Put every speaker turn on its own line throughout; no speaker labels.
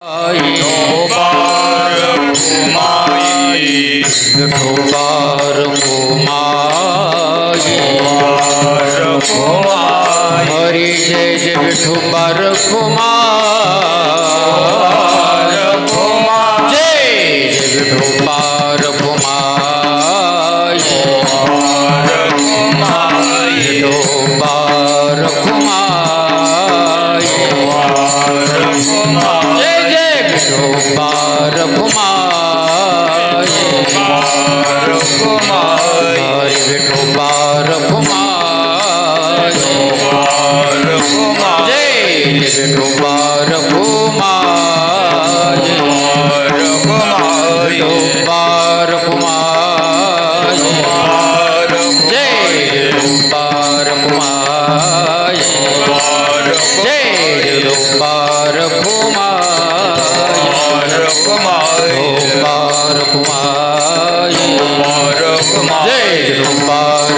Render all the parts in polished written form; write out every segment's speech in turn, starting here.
विठोबार घुमाई, विठोबार घुमाई, हरी जय जय विठोबार घुमाई, जय जय विठोबार घुमाई, विठोबार घुमाई, विठोबार घुमाई, हरि विठोबार घुमाई, जय विठोबार घुमाई, विठोबार घुमाई, जय विठोबार घुमाई, जय विठोबार घुमाई, विठोबार घुमाई, जय विठोबार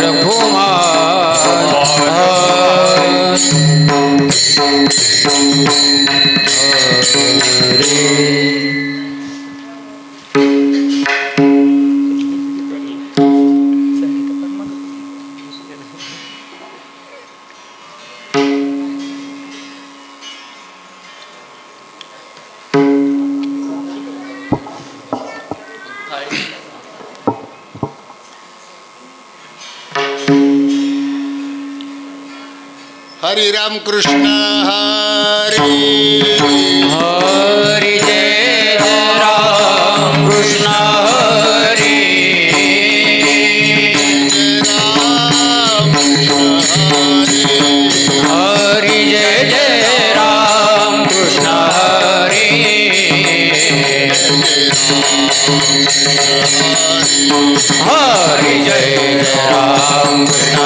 हरि राम कृष्ण हरी
हरि जय जय राम कृष्ण हरी, हरि जय जय राम कृष्ण हरी, हरि जय जय राम कृष्ण हरी, हरि जय जय राम कृष्ण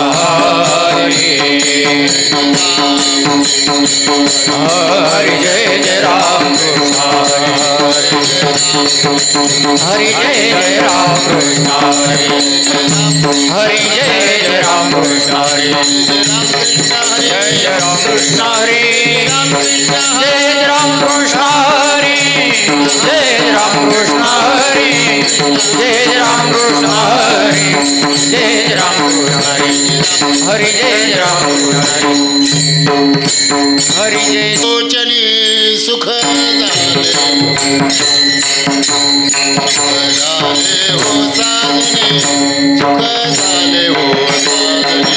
हरि, जय जय राम कृष्ण हरि, हरि जय जय राम कृष्ण हरि, जय जय राम कृष्ण हरि, जय राम कृष्ण हरि, जय राम कृष्ण हरि, जय राम कृष्ण हरि, जय राम कृष्ण हरि, हरि जय राम कृष्ण हरि, हरि जय
सोचनी सुख झाले हो साधने, सुख झाले हो साधने,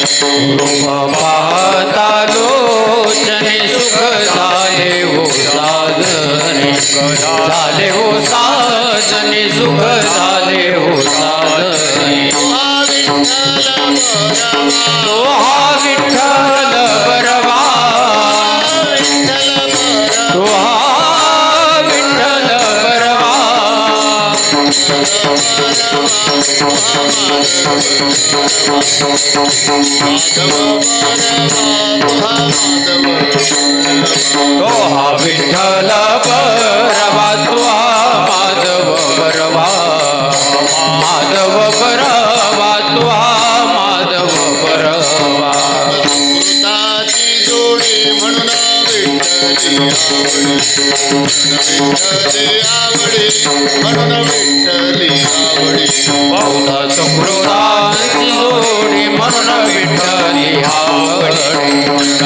रूप पाहता लोचने सुख झाले हो साधने, झाले हो साधने, सुख झाले हो साधने, तो हा विठ्ठल बरवा, तो हा विठ्ठल बरवा, तो हा विठ्ठल बरवा, तो हा माधव बरवा, माधव बरवा, तो हा माधव बरवा,
कृताची जोडी म्हणून विठ्ठली आवडी, म्हणून विठ्ठली आवडी,
बौद्ध सुकृतांची जोडी म्हणून विठ्ठली आवडी,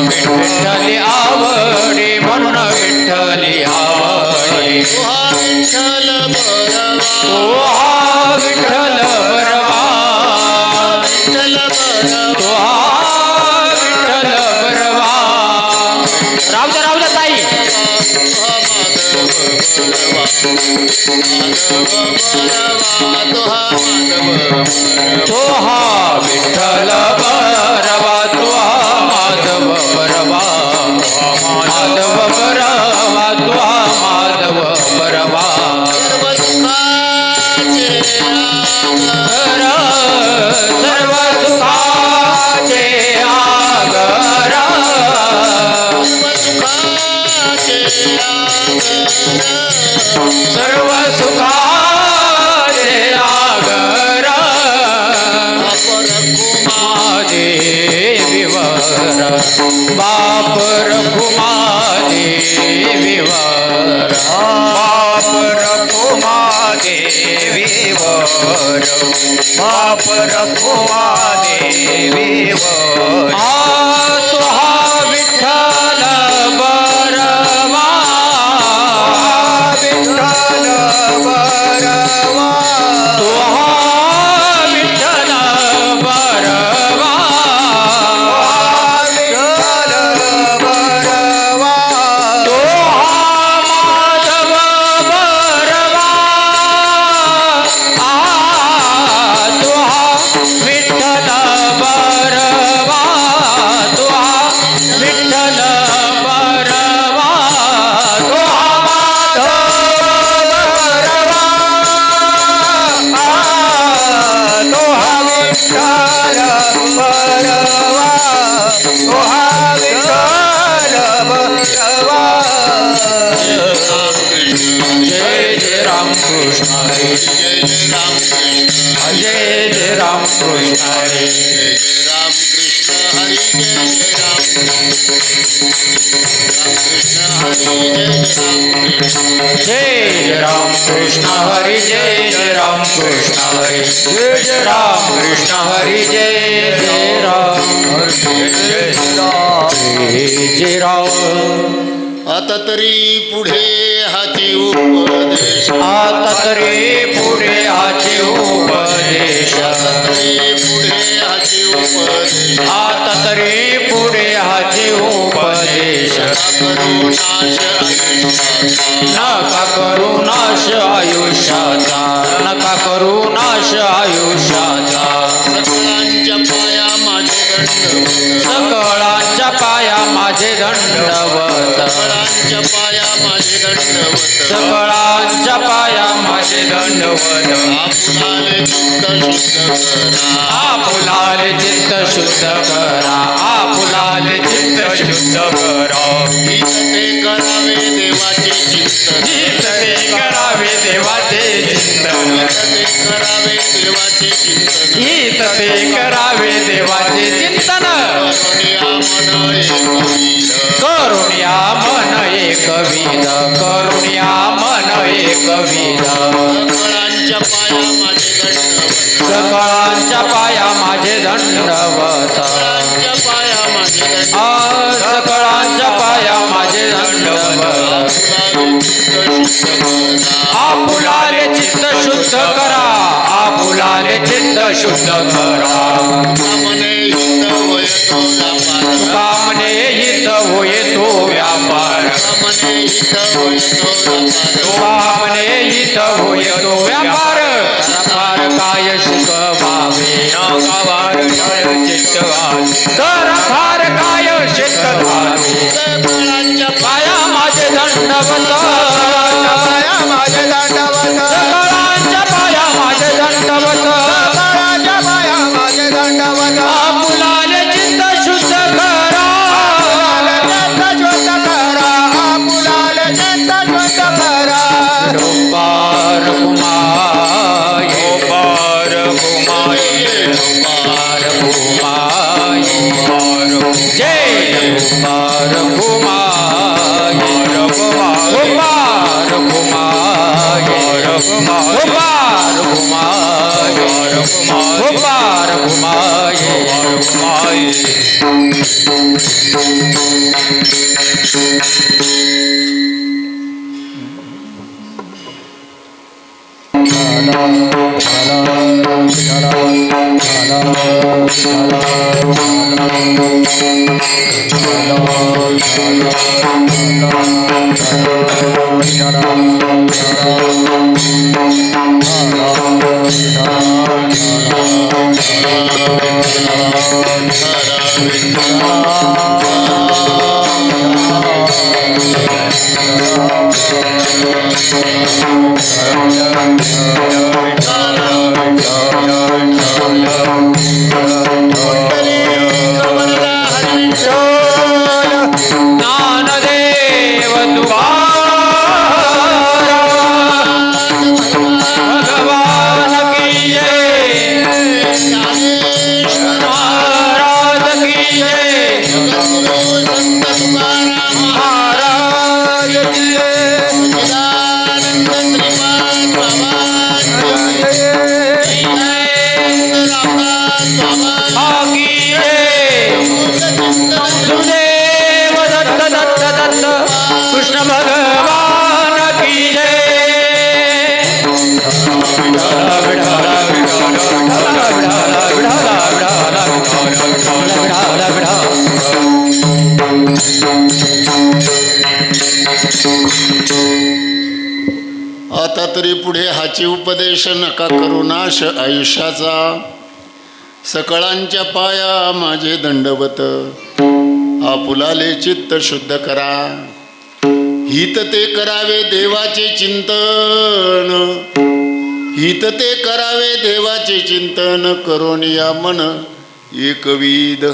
विठ्ठली आवडी, म्हणून विठ्ठली आवडी,
तो हा विठ्ठल बरवा,
तो हा विठ्ठल बरवा,
विठ्ठल बरवा,
तो हा विठ्ठल बरवा, रावजा ताई, तो हा विठ्ठल बरवा, तो हा माधव बरवा, माधव बरवा, तो हा माधव बरवा, सर्व सुखाचे आगर, सर्व सुखाचे आगर, देवीवर बाप रघुमा देवीवर, बाप रखुमा देवीवर
तो हा विठ्ठल बरवा
विठ्ठल बरवा
तो हा विठ्ठल बरवा
विठ्ठल बरवा
तो हा माधव बरवा तो हा विठ्ठल बरवा तो हा विठ्ठल बरवा तो हा
माधव बरवा तो हा विठ्ठल बरवा तो हा विठ्ठल बरवा
जय जय राम कृष्ण हरी जय जय राम कृष्ण
जय जय राम कृष्ण हरी
जय जय राम कृष्ण हरी जय जय राम कृष्ण हरी जय जय राम कृष्ण हरी
जय जय राम कृष्ण हरी जय जय राम कृष्ण हरी जय जय राम
आता तरी पुढे हाची उपदेश
आता तरी पुढे हाचे उपदेश
तरी पुढे हाची उपदेश
आता तरी पुढे हाचे उपदेश
करू नाश आयुष्याचा
नका करू नाश आयुष्याचा
सकळांच्या पाया माझे दंडवत
सकळांच्या पाया माझे दंडवत
सकळांच्या पाया माझे दंडवत
आपुलाले चित्त शुद्ध करा आपुलाले चित्त शुद्ध करा
हित ते करावे देवाचे चिंतन
हित ते करावे देवाचे चिंतन
हित ते करावे देवाचे चिंतन
करुण्या मन एकविध करुण्या मन एकविध
सकळांच्या पाया माझे दंडवत
सकळांच्या पाया माझे दंडवत
सकळांच्या पाया माझे दंडवत
आपुलाले चित्त शुद्ध करा आपुलाले चित्त शुद्ध करा
कामने हित होय तो व्यापार
कामने हित होय तो व्यापार
कामने हित होय तो व्यापार
व्यापार काय शिकवावे न गावार जळ चित्त घालू
तर फार काय शेत घालू
सकळांच्या
पाया माझे दंडवत
पाया माझे दंडवत
सकळांच्या पाया माझे दंडवत
सकळांच्या पाया माझे दंडवत
आपुलाले चित्त शुद्ध करा
आपुलाले चित्त शुद्ध करा
पार कुमाय
पार घुमाई
पार कुमाय जय पार कुमाय पार कुमाय पार कुमाय पार कुमाय ज्ञानदेव तुकाराम आता तरी पुढे हाची उपदेश नका करू नाश आयुष्याचा. सकळांच्या पाया माझे दंडवत, आपुलाले चित्त शुद्ध करा. हित ते करावे देवाचे चिंतन, हित ते करावे देवाचे चिंतन. करून या मन एकविध,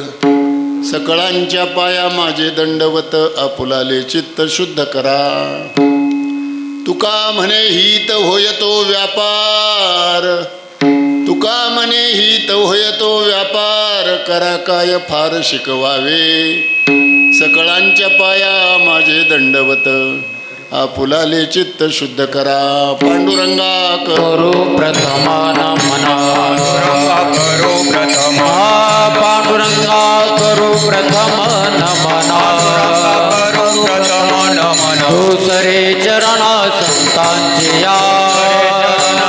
सकळांच्या पाया माझे दंडवत, आपुलाले चित्त शुद्ध करा. तुका म्हणे हित होय तो व्यापार, तुका म्हणे हित होय तो व्यापार. करा काय फार शिकवावे, सकळांच्या पाया माझे दंडवत, आपुलाले चित्त शुद्ध करा. पांडुरंगा
करू प्रथम नमना,
करो प्रथम
पांडुरंगा करू प्रथम नमना.
करो प्रथम नमन.
दुसरे चरण संतांचे या,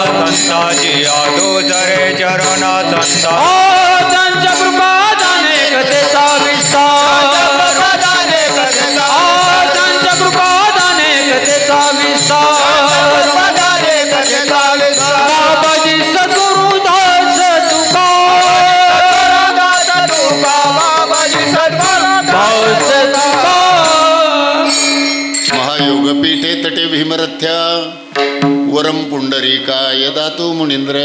संताची यादो जरे चरण संता.
त्यांच्या कृपादाने कथेचा विस्तार, त्यांच्या कृपादाने कथेचा विस्तार. बाबाजी सद्गुरु दास तुका, दास तुका.
महायोगपीठे तटे भीमरथ्या, वरम पुंडरीका यदातु मुनींद्र.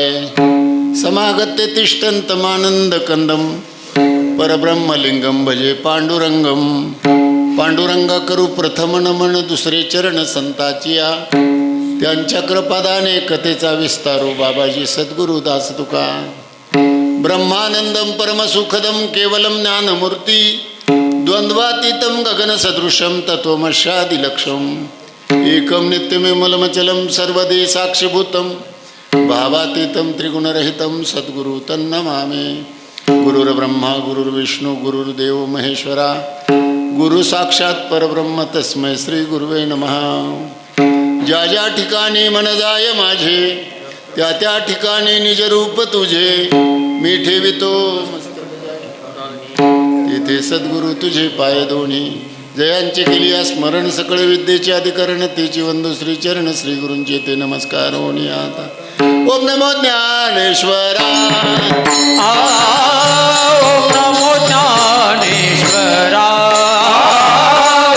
समागत्य तिष्ठन्तमानंद कंदम, परब्रह्मलिंगम भजे पांडुरंगम. पांडुरंगा करू प्रथम नमन, दुसरे चरण संताचिया. त्यांच्या कृपादाने कथेचा विस्तारो, बाबाजी सद्गुरु दास तुका. ब्रह्मानंदम परमसुखदम केवलम ज्ञानमूर्ती, द्वंद्वातीतम गगनसदृशम तत्वमस्यादिलक्षम. एकम नित्यमेमलमचलम सर्वदे साक्षिभूतम, भावातीतम त्रिगुणरहितम सद्गुरु तन्नमामि. गुरुर्ब्रह्मा गुरुर्विष्णू गुरुर्देव महेश्वरा, गुरु साक्षात परब्रह्म तस्मै श्री गुरुवे नमः. ज्या ज्या ठिकाणी मन जाय माझे, त्या त्या ठिकाणी निजरूप तुझे. मी ठेवितो तेथे सद्गुरु तुझे पाय दोन्ही. जयांचे केली स्मरण सकळ विद्येचे अधिकरण, तेची वंदू श्री चरण श्री गुरूंचे ते नमस्कार होणी आता. ओम नमो ज्ञानेश्वरा,
ओम नमो ज्ञानेश्वरा,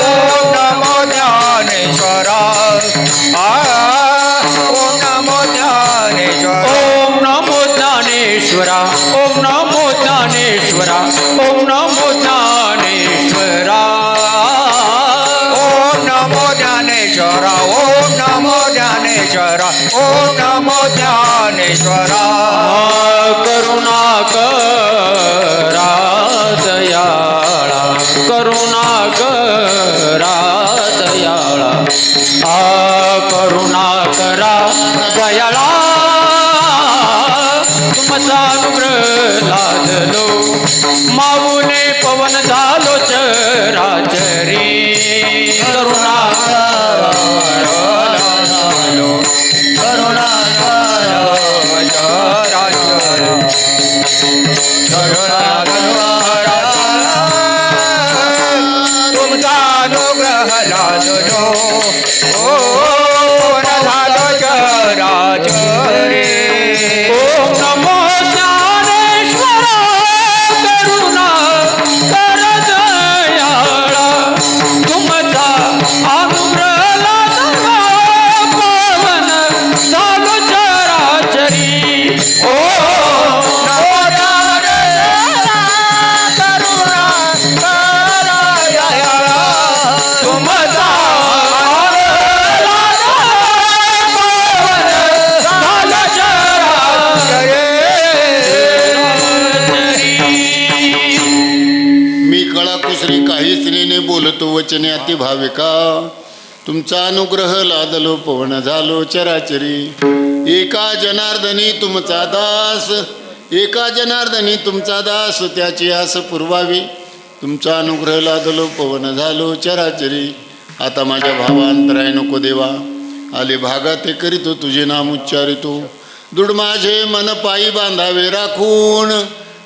ओम नमो ज्ञानेश्वरा. ओम नमो ज्ञानेश्वरा.
ओम नमो ज्ञानेश्वरा, ओम नमो ज्ञानेश्वरा, ओम नमो ज्ञानेश्वरा.
ओम नमो ज्ञानेश्वरा. ओम नमो ज्ञानेश्वरा. ओम नमो ज्ञानेश्वरा.
करुणा करा दयाळा, करुणा करा दयाळा. करुणा करा दयाळा, तुमचा अनुग्रह लादलो. माऊने पवन झालो चराचरी. करुणा
तुमचा अनुग्रह लादलो. ओ झालो चराचरी.
ओम नमो ज्ञानेश्वरा, करुणा कर दयाळा. तुमचा अनुग्रह लादलो, पवन झालो चराचरी. ओम नमो ज्ञानेश्वरा, करुणा कर दयाळा. तुमचा अनुग्रह लादलो, पवन झालो चराचरी.
मी कळाकुसरी काहीच नेने बोलतो वचने अति भाविका. तुमचा अनुग्रह लादलो पवन झालो चराचरी. एका जनार्दनी तुमचा दास, एका जनार्दनी तुमचा दास, त्याची आस पुरवावी. तुमचा अनुग्रह लादलो पवन झालो चराचरी. आता माझ्या भावांतराय नको देवा, आले भागात ते करीतो तुझे नाम उच्चारितो. दूड माझे मन पायी बांधावे राखून,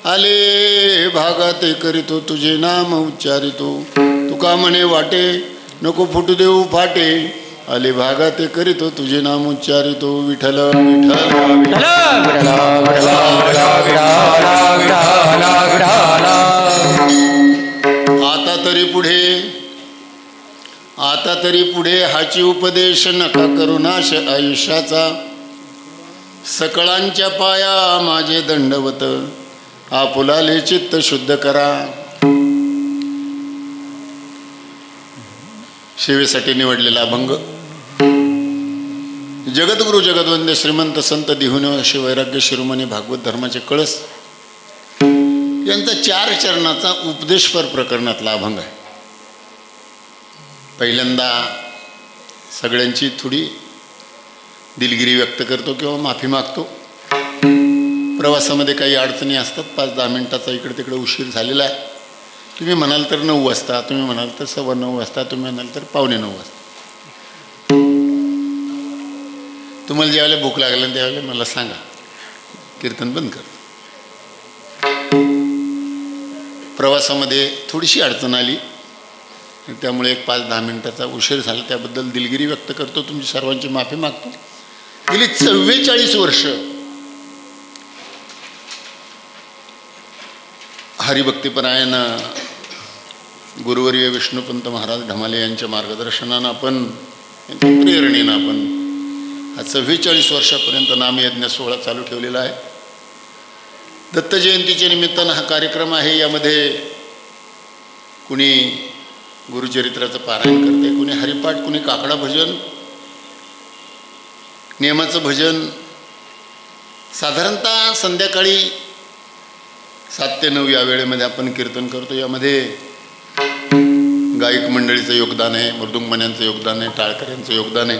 आले भागात ते करीतो तुझे नाम उच्चारितो. तुका म्हणे वाटे नको फुटू देऊ फाटे, आले भागा ते करीतो तुझे नाम उच्चारितो विठ्ठल विठ्ठल आता तरी पुढे हाची उपदेश नका करू नाश आयुष्याचा सकळांच्या पाया माझे दंडवत आपुलाले चित्त शुद्ध करा. सेवेसाठी निवडलेला अभंग. जगद्गुरु जगद्वंद्य श्रीमंत संत दिहुन श्री वैराग्य शिरोमणी भागवत धर्माचे कळस यांचा 4 चरणाचा उपदेशपर प्रकरणातला अभंग आहे. पहिल्यांदा सगळ्यांची थोडी दिलगिरी व्यक्त करतो किंवा माफी मागतो. प्रवासामध्ये काही अडचणी असतात. 5-10 मिनिटाचा इकडे तिकडे उशीर झालेला आहे. तुम्ही म्हणाल तर 9 वाजता, तुम्ही म्हणाल तर 9:15 वाजता, तुम्ही म्हणाल तर 8:45 वाजता. तुम्हाला ज्यावेळेला भूक लागली त्यावेळेला मला सांगा, कीर्तन बंद कर. प्रवासामध्ये थोडीशी अडचण आली त्यामुळे एक 5-10 मिनिटाचा उशीर झाला, त्याबद्दल दिलगिरी व्यक्त करतो. तुमची सर्वांची माफी मागतो. गेली 44 वर्ष हरिभक्तीपरायण गुरुवर्य विष्णुपंत महाराज ढमाले यांच्या मार्गदर्शनानं आपण, यांच्या प्रेरणेनं आपण हा 44 वर्षापर्यंत नामयज्ञ सोहळा चालू ठेवलेला आहे. दत्त जयंतीच्या निमित्तानं हा कार्यक्रम आहे. यामध्ये कुणी गुरुचरित्राचं पारायण करते, कुणी हरिपाठ, कुणी काकडा भजन, नियमाचं भजन. साधारणतः संध्याकाळी 7 ते 9 या वेळेमध्ये आपण कीर्तन करतो. यामध्ये गायक मंडळीचं योगदान आहे, मृदुंगमण्यांचं योगदान आहे, टाळकऱ्यांचं योगदान आहे.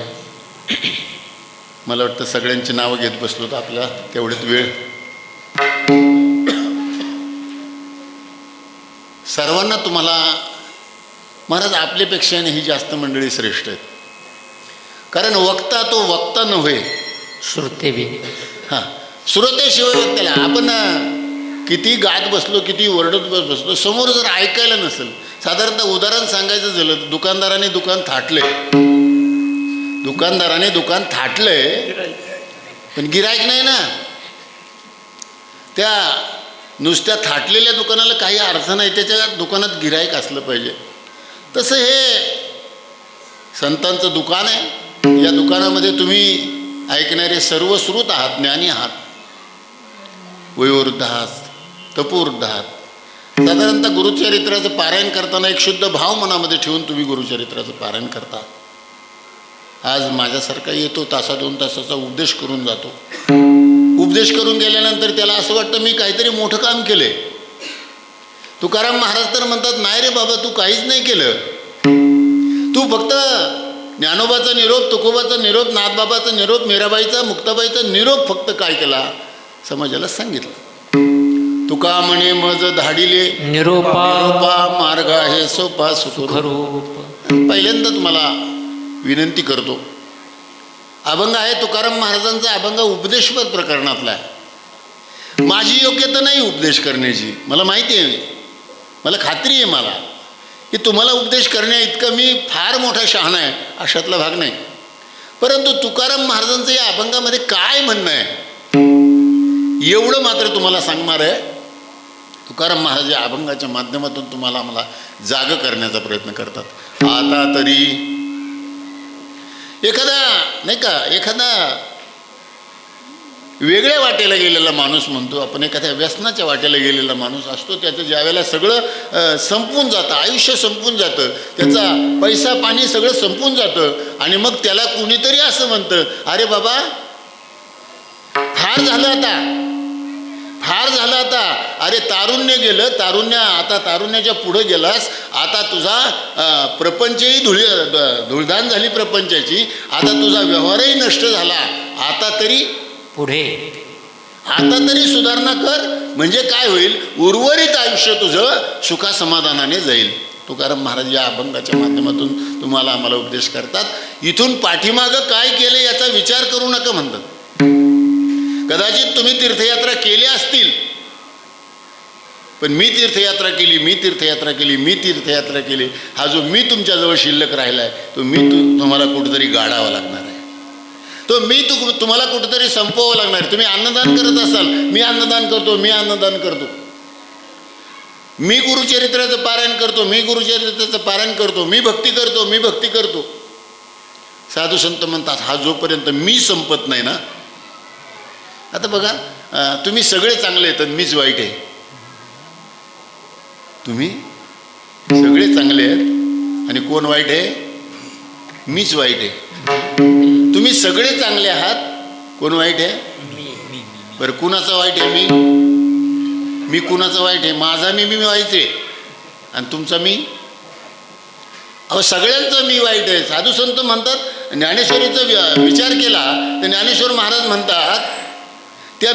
मला वाटतं सगळ्यांची नावं घेत बसलो तर आपल्या तेवढ्यात वेळ. सर्वांना तुम्हाला महाराज आपल्यापेक्षाही जास्त मंडळी श्रेष्ठ आहेत. कारण वक्ता तो वक्ता नव्हे,
श्रुते बी.
हां, श्रोतेशिवाय वक्त्याला. आपण किती गात बसलो, किती ओरडत बसलो, समोर जर ऐकायला नसेल. साधारणतः उदाहरण सांगायचं झालं तर दुकानदाराने दुकान थाटलंय, पण गिराईक नाही ना. त्या नुसत्या थाटलेल्या दुकानाला काही अर्थ नाही, त्याच्या दुकानात गिराईक असलं पाहिजे. तसं हे संतांचं दुकान आहे. या दुकानामध्ये तुम्ही ऐकणारे सर्व श्रुत आहात, ज्ञानी आहात, वयोवृद्ध आहात, तपोवृद्ध आहात. साधारणतः गुरुचरित्राचं पारायण करताना एक शुद्ध भाव मनामध्ये ठेवून तुम्ही गुरुचरित्राचं पारायण करता. आज माझ्यासारखा येतो, 1-2 तासाचा उपदेश करून जातो. उपदेश करून गेल्यानंतर त्याला असं वाटतं मी काहीतरी मोठं काम केलंय. तुकाराम महाराज तर म्हणतात, नाही रे बाबा, तू काहीच नाही केलं. तू फक्त ज्ञानोबाचा निरोप, तुकोबाचा निरोप, नाथबाबाचा निरोप, मीराबाईचा, मुक्ताबाईचा निरोप फक्त काय केला, समाजाला सांगितलं. तुका म्हणे मज धाडिले निरोपा मार्ग आहे सोपा सुखरूप. पहिल्यांदा तुम्हाला विनंती करतो, अभंग आहे तुकाराम महाराजांचा अभंग उपदेशपर प्रकरणातला आहे. माझी योग्यता नाही उपदेश करण्याची, मला माहिती आहे, मला खात्री आहे मला की तुम्हाला उपदेश करण्या इतकं मी फार मोठा शहाणा आहे अशातला भाग नाही. परंतु तुकाराम महाराजांचं या अभंगामध्ये काय म्हणणं आहे एवढं मात्र तुम्हाला सांगणार आहे. तुकाराम महाराज या अभंगाच्या माध्यमातून तुम्हाला मला जाग करण्याचा प्रयत्न करतात. आता तरी एखादा वेगळ्या वाटेला गेलेला माणूस म्हणतो आपण, एखाद्या व्यसनाच्या वाटेला गेलेला माणूस असतो. त्याचं ज्यावेळेला सगळं संपून जातं, आयुष्य संपून जातं, त्याचा पैसा पाणी सगळं संपून जातं आणि मग त्याला कुणीतरी असं म्हणतं, अरे बाबा फार झालं आता, अरे तारुण्य गेलं, आता तारुण्याच्या पुढं गेलास, आता तुझा प्रपंचही धुळधाण झाली प्रपंचाची, आता तुझा व्यवहारही नष्ट झाला, आता तरी सुधारणा कर. म्हणजे काय होईल, उर्वरित आयुष्य तुझं सुखासमाधानाने जाईल. तुकाराम महाराज या अभंगाच्या माध्यमातून तुम्हाला आम्हाला उपदेश करतात. इथून पाठीमागं काय केलं याचा विचार करू नका म्हणतात. कदाचित तुम्ही तीर्थयात्रा केल्या असतील पण मी तीर्थयात्रा केली, मी तीर्थयात्रा केली, मी तीर्थयात्रा केली, हा जो मी तुमच्याजवळ शिल्लक राहिला आहे तो मी तुम्हाला कुठेतरी गाडावा लागणार आहे. तो मी तुम्हाला कुठेतरी संपवावं लागणार आहे. तुम्ही अन्नदान करत असाल, मी अन्नदान करतो, मी अन्नदान करतो, मी गुरुचरित्राचं पारायण करतो, मी गुरुचरित्राचं पारायण करतो, मी भक्ती करतो, मी भक्ती करतो. साधू संत म्हणतात हा जोपर्यंत मी संपत नाही ना. आता बघा, तुम्ही सगळे चांगले आहेत आणि मीच वाईट आहे. तुम्ही सगळे चांगले आहेत आणि कोण वाईट आहे? मीच वाईट आहे. तुम्ही सगळे चांगले आहात, कोण वाईट आहे? बरं, कुणाचं वाईट आहे? मी कुणाचं वाईट आहे? माझा मी वाईट आहे आणि तुमचा मी. अहो, सगळ्यांचं मी वाईट आहे. साधू संत म्हणतात, ज्ञानेश्वरीचा विचार केला तर ज्ञानेश्वर महाराज म्हणतात त्या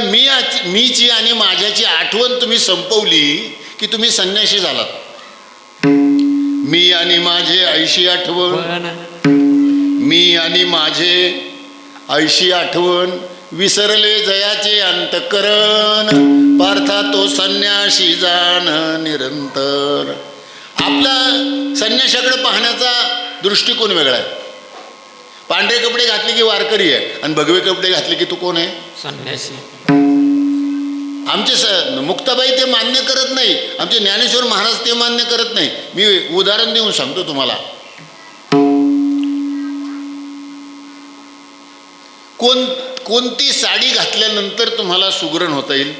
मीची आणि माझ्याची आठवण तुम्ही संपवली की तुम्ही संन्यासी झालात. मी आणि माझे ऐशी आठवण, मी आणि माझे ऐशी आठवण, विसरले जयाचे अंतकरण, पार्था तो संन्यासी जाण निरंतर. आपला संन्याशाकडे पाहण्याचा दृष्टिकोन वेगळा आहे. पांढरे कपडे घातले की वारकरी आहे आणि भगवे कपडे घातले की तू कोण आहे? संन्यासी. आमचे मुक्ताबाई ते मान्य करत नाही, आमचे ज्ञानेश्वर महाराज ते मान्य करत नाही. मी उदाहरण देऊन सांगतो तुम्हाला. कोणती साडी घातल्यानंतर तुम्हाला सुगरण होता येईल?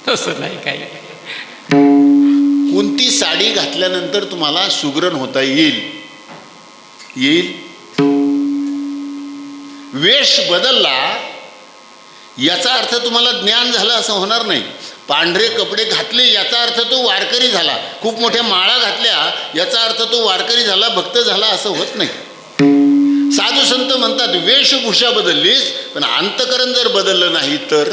तसं नाही काही.
कोणती साडी घातल्यानंतर तुम्हाला सुगरण होता येईल? वेश बदलला याचा अर्थ तुम्हाला ज्ञान झालं असं होणार नाही. पांढरे कपडे घातले याचा अर्थ तो वारकरी झाला, खूप मोठ्या माळा घातल्या याचा अर्थ तो वारकरी झाला, भक्त झाला असं होत नाही. साधू संत म्हणतात वेशभूषा बदललीस पण अंतकरण जर बदललं नाही तर.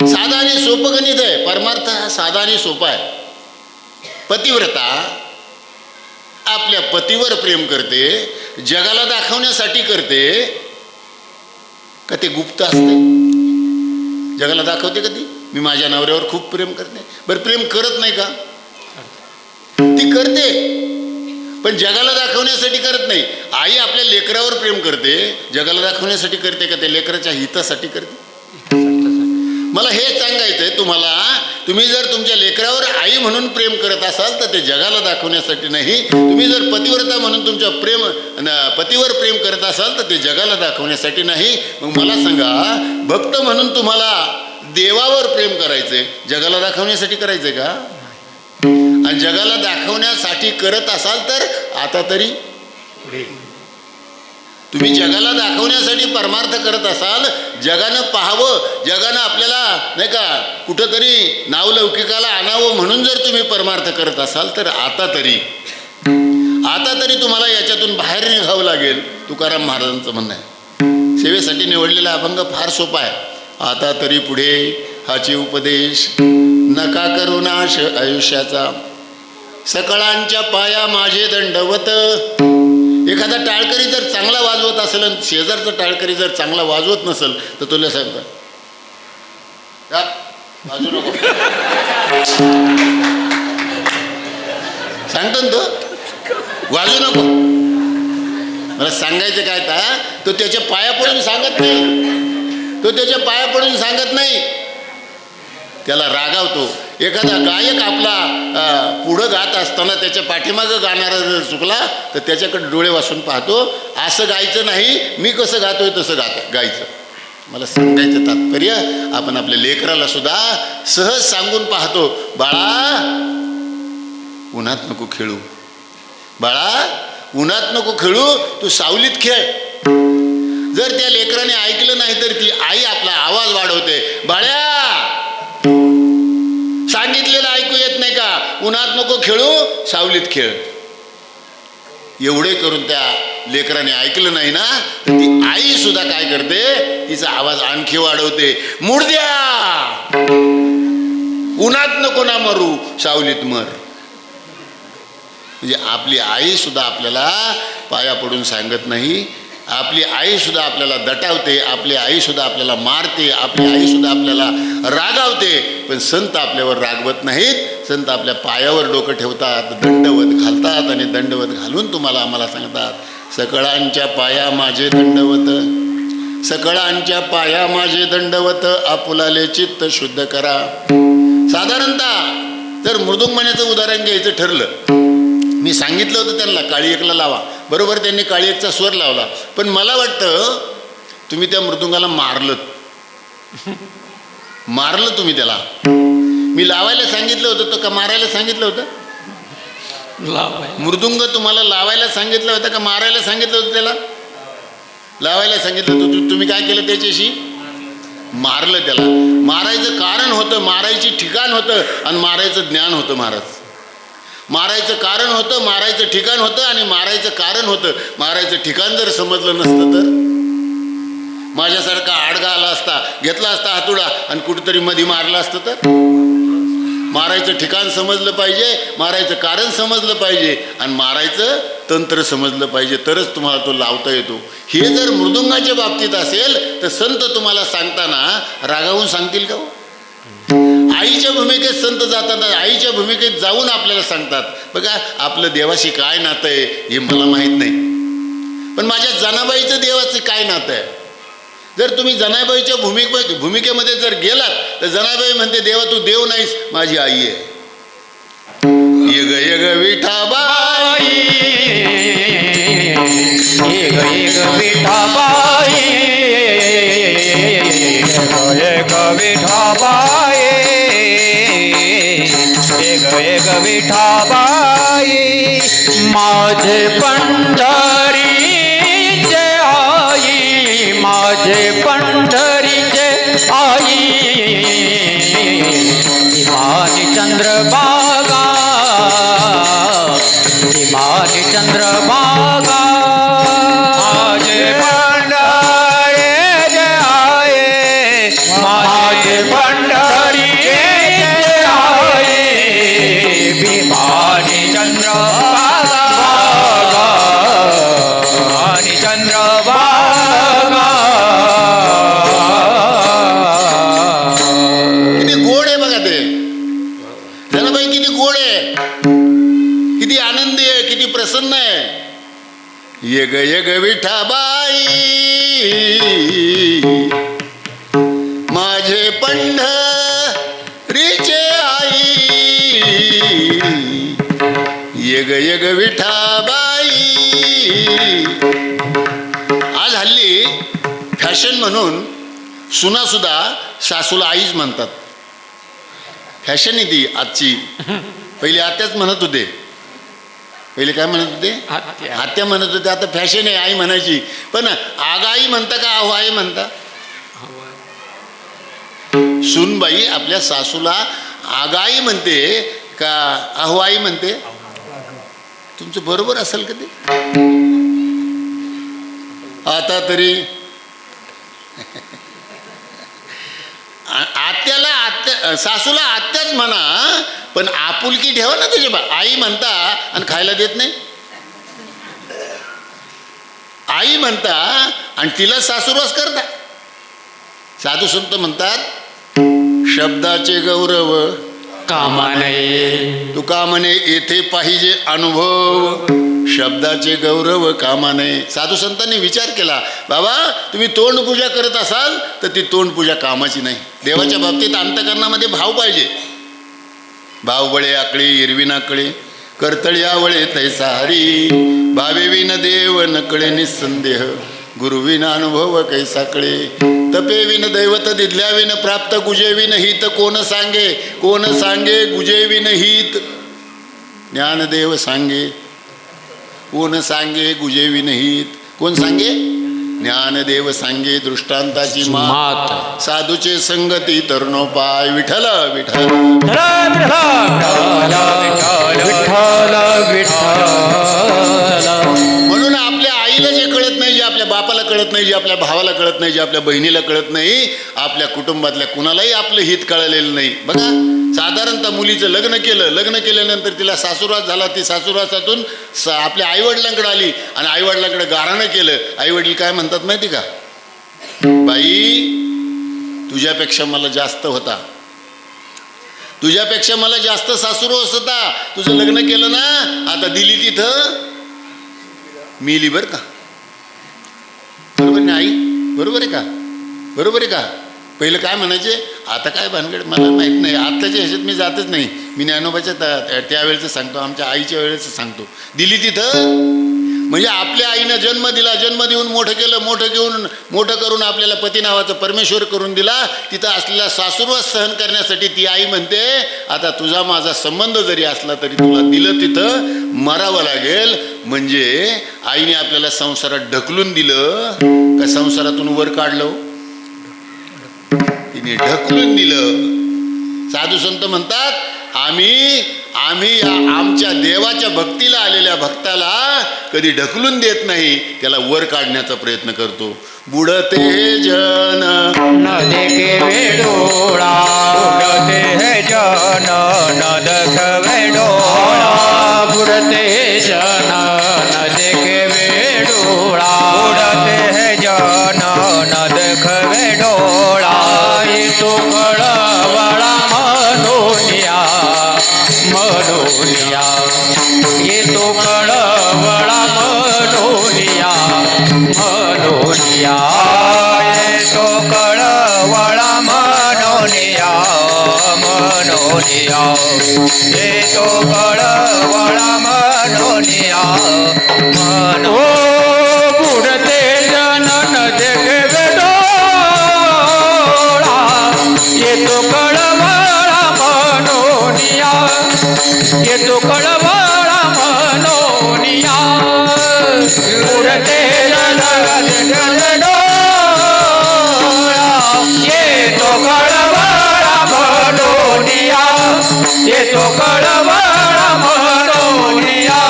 साधा आणि सोपं गणित आहे. परमार्थ हा साधा आणि सोपा आहे. पतिव्रता आपल्या पतीवर प्रेम करते, जगाला दाखवण्यासाठी करते का ते गुप्त असते? जगाला दाखवते कधी मी माझ्या नवऱ्यावर खूप प्रेम करते? बरं, प्रेम करत नाही का? ती करते पण जगाला दाखवण्यासाठी करत नाही. आई आपल्या लेकरावर प्रेम करते, जगाला दाखवण्यासाठी करते का ते लेकराच्या हितासाठी करते? मला हे सांगायचं आहे तुम्हाला, तुम्ही जर तुमच्या लेकरावर आई म्हणून प्रेम करत असाल तर ते जगाला दाखवण्यासाठी नाही. तुम्ही जर पतिव्रता म्हणून तुमच्या पतीवर प्रेम करत असाल तर ते जगाला दाखवण्यासाठी नाही. मग मला सांगा, भक्त म्हणून तुम्हाला देवावर प्रेम करायचंय, जगाला दाखवण्यासाठी करायचंय का? आणि जगाला दाखवण्यासाठी करत असाल तर आता तरी तुम्ही जगाला दाखवण्यासाठी परमार्थ करत असाल, जगानं पाहावं, जगानं आपल्याला नाही का कुठंतरी नावलौकिकाला आणावं म्हणून जर तुम्ही परमार्थ करत असाल तर आता तरी तुम्हाला याच्यातून बाहेर निघावं लागेल. तुकाराम महाराजांचं म्हणणं आहे. सेवेसाठी निवडलेला अभंग फार सोपा आहे. आता तरी पुढे हाचे उपदेश, नका करू नाश आयुष्याचा, सकळांच्या पाया माझे दंडवत. एखादा टाळकरी जर चांगला वाजवत असेल आणि शेजारचा टाळकरी जर चांगला वाजवत नसेल तर तुला सांगता वाजू नको सांगतो ना, तो वाजू नको. मला सांगायचं काय का, तो त्याच्या पाया पडून सांगत नाही, तो त्याच्या पाया पडून सांगत नाही, त्याला रागावतो. एखादा गायक आपला पुढं गात असताना त्याच्या पाठीमागं गाणारा जर चुकला तर त्याच्याकडे डोळे वासून पाहतो. असं गायचं नाही, मी कसं गातोय तसं गायचं. मला सांगायचं तात्पर्य, आपण आपल्या लेकराला सुद्धा सहज सांगून पाहतो, बाळा उन्हात नको खेळू, बाळा उन्हात नको खेळू, तू सावलीत खेळ. जर त्या लेकराने ऐकलं नाही तर ती आई आपला आवाज वाढवते, बाळ्या सांगितलेलं ऐकू येत नाही का, उन्हात नको खेळू, सावलीत खेळ. एवढे करून त्या लेकराने ऐकलं नाही ना तर ती आई सुद्धा काय करते, तिचा आवाज आणखी वाढवते, मुर्द्या उन्हात नको ना मरू, सावलीत मर. म्हणजे आपली आई सुद्धा आपल्याला पाया पडून सांगत नाही, आपली आईसुद्धा आपल्याला दटावते, आपली आईसुद्धा आपल्याला मारते, आपली आईसुद्धा आपल्याला रागावते. पण संत आपल्यावर रागवत नाहीत. संत आपल्या पायावर डोकं ठेवतात, दंडवत घालतात आणि दंडवत घालून तुम्हाला आम्हाला सांगतात, सकळांच्या पाया माझे दंडवत, सकळांच्या पाया माझे दंडवत, आपुलाले चित्त शुद्ध करा. साधारणतः जर मृदुंगमण्याचं उदाहरण घ्यायचं ठरलं, मी सांगितलं होतं त्यांना काळी एकला लावा, बरोबर त्यांनी काळी एकचा स्वर लावला. पण मला वाटतं तुम्ही त्या मृदुंगाला मारलं तुम्ही त्याला. मी लावायला सांगितलं होतं का मारायला सांगितलं होतं? मृदुंग तुम्हाला लावायला सांगितलं होतं का मारायला सांगितलं होतं? त्याला लावायला सांगितलं होतं. तुम्ही काय केलं त्याच्याशी? मारलं त्याला. मारायचं कारण होतं, मारायची ठिकाण होतं आणि मारायचं ज्ञान होतं. मारायचं कारण होतं, मारायचं ठिकाण होतं आणि मारायचं कारण होतं. मारायचं ठिकाण जर समजलं नसतं तर माझ्यासारखा आडगा आला असता, घेतला असता हातुडा आणि कुठेतरी मध्ये मारला असतं तर. मारायचं ठिकाण समजलं पाहिजे, मारायचं कारण समजलं पाहिजे आणि मारायचं तंत्र समजलं पाहिजे, तरच तुम्हाला तो लावता येतो. हे जर मृदुंगाच्या बाबतीत असेल तर संत तुम्हाला सांगताना रागावून सांगतील का? आईच्या भूमिकेत संत जातात, आईच्या भूमिकेत जाऊन आपल्याला सांगतात, बघा आपलं देवाशी काय नातं आहे हे मला माहीत नाही, पण माझ्या जनाबाईचं देवाचं काय नातं आहे. जर तुम्ही जनाबाईच्या भूमिकेमध्ये जर गेलात तर जनाबाई म्हणते, देवा तू देव नाहीस, माझी आई आहे. ये ग विठाबाई,
ये ग विठाबाई, ये ग विठाबाई, ये ग विठाबाई, माझे पंढरीचे आई, माझे पंढरीचे आई, हिमानी चंद्रभागा, हिमानी चंद्रभागा, माझे पंढरीचे आई, माझे पंढरीचे आई, भीमानी चंद्रभागा, भीमानी चंद्रभागा.
किती गोड आहे बघा ते जनाबाई, किती गोड आहे, किती आनंदी आहे, किती प्रसन्न आहे. ये ग विठाबाई, माझे पंढरीचे आई, ये ग विठाबाई. आज हल्ली फॅशन म्हणून सुनासुद्धा सासूला आईच म्हणतात. फॅशन आहे ती आजची. पहिले आत्याच म्हणत होते, पहिले काय म्हणत होते? आत्या म्हणत होते. आता फॅशन आहे आई म्हणायची. पण आगाई म्हणता का अहो आई म्हणता? सूनबाई आपल्या सासूला आगाई म्हणते का अहो आई म्हणते? तुमचं बरोबर असेल का ते? आता तरी आत्याला सासूला आत्याच म्हणा, पण आपुलकी ठेवा ना त्याच्या. आई म्हणता आणि खायला देत नाही. आई म्हणता आणि तिला सासूरवास करता. साधू संत म्हणतात, शब्दाचे गौरव
कामा नये,
तुका म्हणे येथे पाहिजे अनुभव. शब्दाचे गौरव कामा नये. साधू संतांनी विचार केला, बाबा तुम्ही तोंडपूजा करत असाल तर ती तोंडपूजा कामाची नाही. देवाच्या बाबतीत अंतकरणामध्ये भाव पाहिजे. भाव बळे आकळे हिरवी नाकळे, कर्तळी आवळे तैसा हरी. भावे विन देव नकळे निसंदेह, गुरुविन अनुभव कैसा कळे. तपे विन दैवत दिदल्या विन प्राप्त, गुजे विन हित कोण सांगे. कोण सांगे गुजे विन हित. ज्ञानदेव सांगे कोण सांगे गुजे विन हित. कोण सांगे? ज्ञानदेव सांगे दृष्टांताची मात. साधूचे संगती तरुणोपाय. विठ्ठल विठ्ठल
विठ्ठल विठ्ठल विठ्ठल.
म्हणून म्हणून आपल्या आईला जे कळत नाही, जे आपल्या बापाला कळत नाही, जे आपल्या भावाला कळत नाही, जे आपल्या बहिणीला कळत नाही, आपल्या कुटुंबातल्या कुणालाही आपलं हित कळलेलं नाही. बघा, साधारणतः मुलीचं लग्न केलं, लग्न केल्यानंतर तिला सासूरवास झाला, ती सासूरवासातून आपल्या आईवडिलांकडे आली आणि आईवडिलांकडे गाराणं केलं. आईवडील काय म्हणतात माहिती का? बाई, तुझ्यापेक्षा मला जास्त होता, तुझ्यापेक्षा मला जास्त सासूरवास होता, तुझं लग्न केलं ना, आता दिली तिथं मिली. बरं का? बरोबर नाही? बरोबर आहे का? बरोबर आहे का? पहिलं काय म्हणायचे, आता काय भानगड मला माहीत नाही, आत्ताच्या ह्याच्यात मी जातच नाही. मी ज्ञानोबाच्या त्यावेळेचं सांगतो, आमच्या आईच्या वेळेचं सांगतो. दिली तिथं म्हणजे आपल्या आईनं जन्म दिला, जन्म देऊन मोठं केलं, मोठं करून आपल्याला पती नावाचं परमेश्वर करून दिला. तिथं असलेला सासूरवास सहन करण्यासाठी ती आई म्हणते, आता तुझा माझा संबंध जरी असला तरी तुला दिलं तिथं मरावं लागेल. म्हणजे आईने आपल्याला संसारात ढकलून दिलं का संसारातून वर काढलं? तिने ढकलून दिलं. साधू संत म्हणतात, आम्ही आमच्या देवाच्या भक्तीला आलेल्या भक्ताला कधी ढकलून देत नाही, त्याला वर काढण्याचा प्रयत्न करतो. बुडते जन
न देखे वेडोळा, बुडते जन न देखवे डोळा, बुडते जन न देखे वेडोळा, बुडते जन न देखवे डोळा. येतो कळवळा मनोनिया, मनोनिया, येतो कळवळा मनोनिया, मनोनिया, येतो कळवळा मनोनिया, मनोनिया, येतो कळवळा मनोनिया, मनो. बुडते जन न देखवे डोळा, येतो कळवळा मनोनिया, येतो कळवळा मनोनिया. बुडते जन न देखवे डोळा, येतो कळवळा मनोनिया, येतो कळवळा मनोनिया.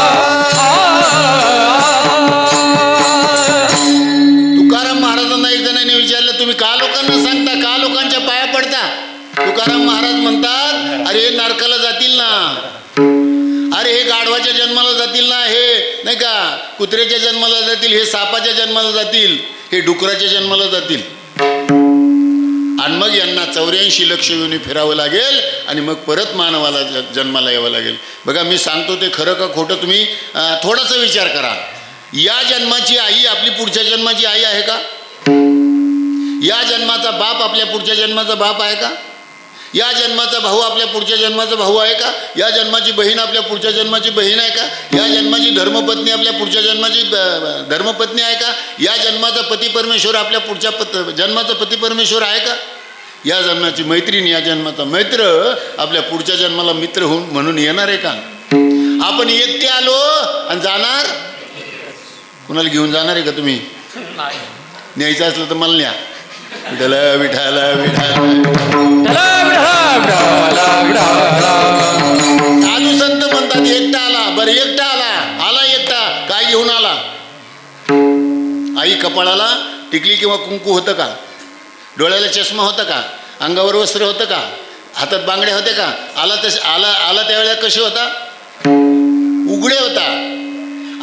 तुकाराम महाराजांना एक जणांनी विचारलं, तुम्ही का लोकांना सांगता, का लोकांच्या पाया पडता? तुकाराम महाराज म्हणतात, अरे हे नरकाला जातील ना, अरे हे गाढवाच्या जन्माला जातील ना, हे नाही का कुत्र्याच्या जन्माला जातील, हे सापाच्या जन्माला जातील, हे डुकराच्या जन्माला जातील. आणि मग यांना 84 लक्ष योनी फिरावं लागेल आणि मग परत मानवाला जन्माला यावं लागेल. बघा, मी सांगतो ते खरं का खोटं तुम्ही थोडासा विचार करा. या जन्माची आई आपली पुढच्या जन्माची आई आहे का? या जन्माचा बाप आपल्या पुढच्या जन्माचा बाप आहे का? या जन्माचा भाऊ आपल्या पुढच्या जन्माचा भाऊ आहे का? या जन्माची बहीण आपल्या पुढच्या जन्माची बहीण आहे का? या जन्माची धर्मपत्नी आपल्या पुढच्या जन्माची धर्मपत्नी आहे का? या जन्माचा पती परमेश्वर आपल्या पुढच्या जन्माचा पती परमेश्वर आहे का? या जन्माची मैत्रीण, या जन्माचा मित्र आपल्या पुढच्या जन्माला मित्र होऊन म्हणून येणार आहे का? आपण एकटे आलो आणि जाणार, कुणाला घेऊन जाणार आहे का तुम्ही? न्यायचं असलं तर मला न्या. विठाला विठाला विठाला. साधू संत म्हणतात एकटा आला, बरं एकटा आला एकटा, काय घेऊन आला? आई कपाळाला टिकली किंवा कुंकू होतं का? डोळ्याला चष्मा होता का? अंगावर वस्त्र होतं का? हातात बांगड्या होत्या का? आला त्यावेळेला कसे होता? उघडे होता.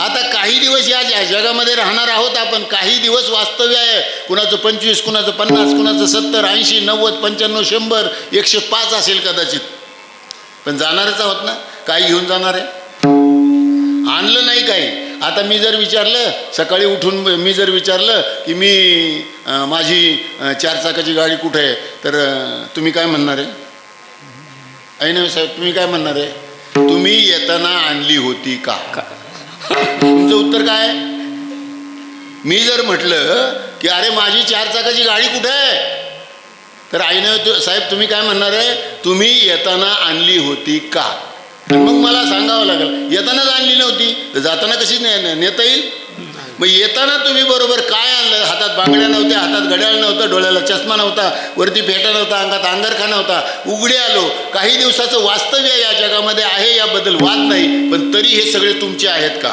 आता काही दिवस या जगामध्ये राहणार आहोत आपण, काही दिवस वास्तव्य आहे. कुणाचं 25, कुणाचं 50, कुणाचं 70, 80, 90, 95, 100, 105 असेल कदाचित, पण जाणारच आहोत ना. काय घेऊन जाणार आहे? आणलं नाही काही. आता मी जर विचारलं, सकाळी उठून मी जर विचारलं की माझी 4 चाकाची गाडी कुठे आहे, तर तुम्ही काय म्हणणार आहे? ऐन साहेब, तुम्ही काय म्हणणार आहे? तुम्ही येताना आणली होती का? तुमचं उत्तर काय? मी जर म्हटलं की अरे माझी 4 चाकाची गाडी कुठे आहे, तर आईनं साहेब तुम्ही काय म्हणणार आहे? तुम्ही येताना आणली होती का? मग मला सांगावं लागेल येतानाच आणली नव्हती तर जाताना कशी नेता येईल? मग येताना तुम्ही बरोबर काय आणलं? हातात बांगड्या नव्हत्या, हातात घड्याळ नव्हतं, डोळ्याला चष्मा नव्हता, वरती फेटा नव्हता, अंगात अंगरखा नव्हता, उघडे आलो. काही दिवसाचं वास्तव्य या जगामध्ये आहे, याबद्दल वाद नाही, पण तरी हे सगळे तुमचे आहेत का?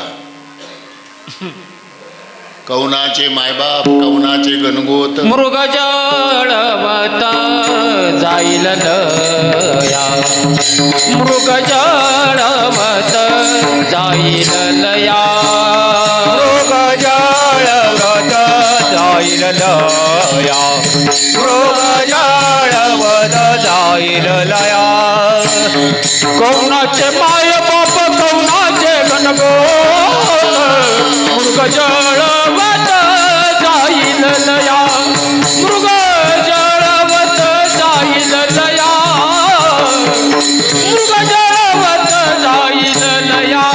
कौनाचे मायबाप कौनाचे गणगोत
मृग जळवत जाईल लया मृग जळवत जाईल लया मृग जळवत जाईल लया मृग जळवत जाईल लया कौनाचे माय बाप कौनाचे गणगोत मृग जळवत जाईल लया मृग जळवत जाईल लया मृग जळवत जाईल लया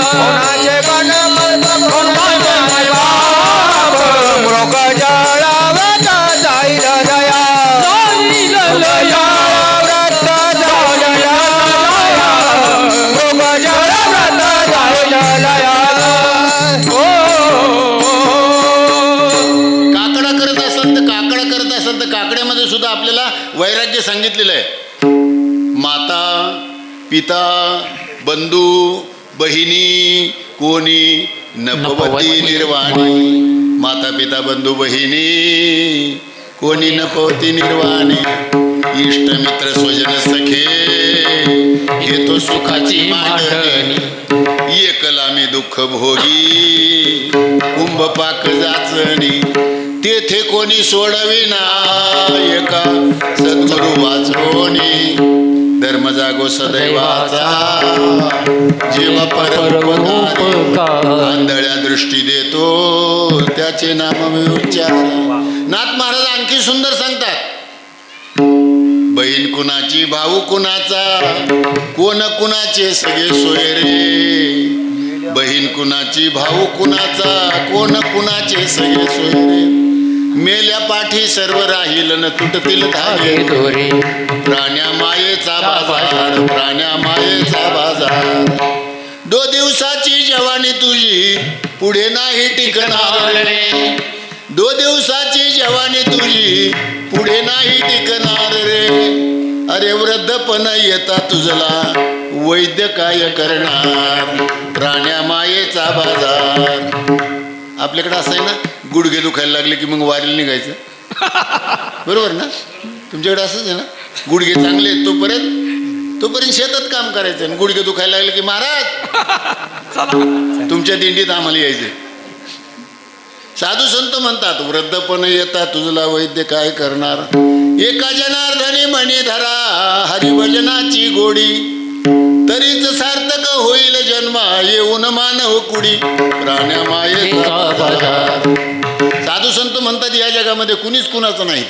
कोणाचे गणपत कोणाचे मायबाप मृग जळवत जाईल लया जाईल लया व्रत जाईल लया मृग जळवत जाईल लया
काकडा करत असेल तर काकड्यामध्ये सुद्धा आपल्याला वैराग्य सांगितलेलं आहे. माता पिता बंधू बहिणी कोणी नपवती निर्वाणी. माता पिता बंधू बहिणी कोणी नपवती निर्वाणी. इष्ट मित्र स्वजन सखे घेतो सुखाची मांडणी. एकला मी दुःख भोगी कुंभ पाक जाचणी. तेथे कोणी सोडविना एका सद्गुरु वाचवणी. धर्म जागो सदैवाचा जेव्हा परोपकारी. आंधळ्या दृष्टी देतो त्याचे नाम मी उच्चार. नाथ महाराज आणखी सुंदर सांगतात. बहीण कुणाची भाऊ कुणाचा कोण कुणाचे सगळे सोयरे. बहीण कुणाची भाऊ कुणाचा कोण कुणाचे सगळे सोयरे. मेल्या पाठी सर्व राहील न तुटतील धागे दोरे. प्राण्या मायेचा बाजार प्राण्या मायेचा बाजार. 2 दिवसाची जवानी तुझी पुढे नाही टिकणार रे. 2 दिवसाची जवानी तुझी पुढे नाही टिकणार रे. अरे वृद्धपण येता तुझला वैद्य काय करणार. प्राण्या मायेचा बाजार. आपल्याकडे असं आहे ना, गुडघे दुखायला लागले की मग वारीला निघायचं. बरोबर ना, तुमच्याकडे असंच आहे ना. गुडघे चांगले आहेत तोपर्यंत शेतात काम करायचं. आणि गुडघे दुखायला लागले की महाराज तुमच्या दिंडीत आम्हाला यायचे. साधू संत म्हणतात वृद्धपण येता तुझला वैद्य काय करणार. एका जनार्दनी म्हणे धरा हरिभजनाची गोडी. तरीच सार्थक होईल जन्मा येऊन मानव कुडी. प्राण्या मायेचा बाजार. साधू संत म्हणतात या जगामध्ये कुणीच कुणाचं नाही.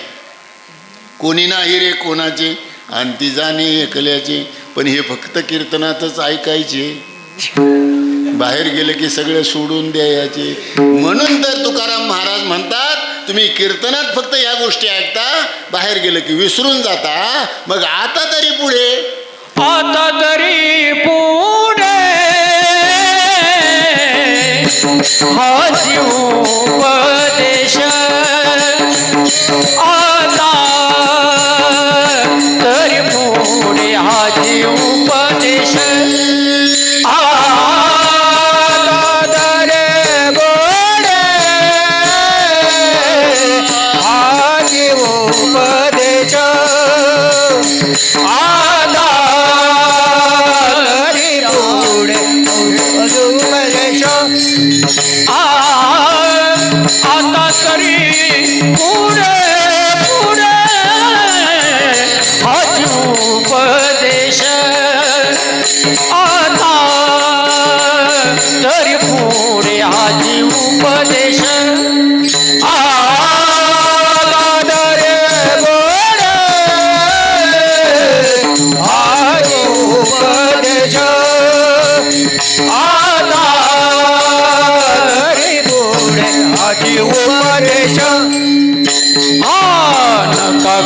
कोणी नाही रे कोणाचे अंती जाणे एकल्याचे. पण हे फक्त कीर्तनातच ऐकायचे. बाहेर गेले की सगळं सोडून द्यायचे. म्हणून तर तुकाराम महाराज म्हणतात तुम्ही कीर्तनात फक्त या गोष्टी ऐकता, बाहेर गेलं की विसरून जाता. मग आता तरी पुढे
आता तरी पुढे हा उपदेश. आता तरी पुढे हा उपदेश.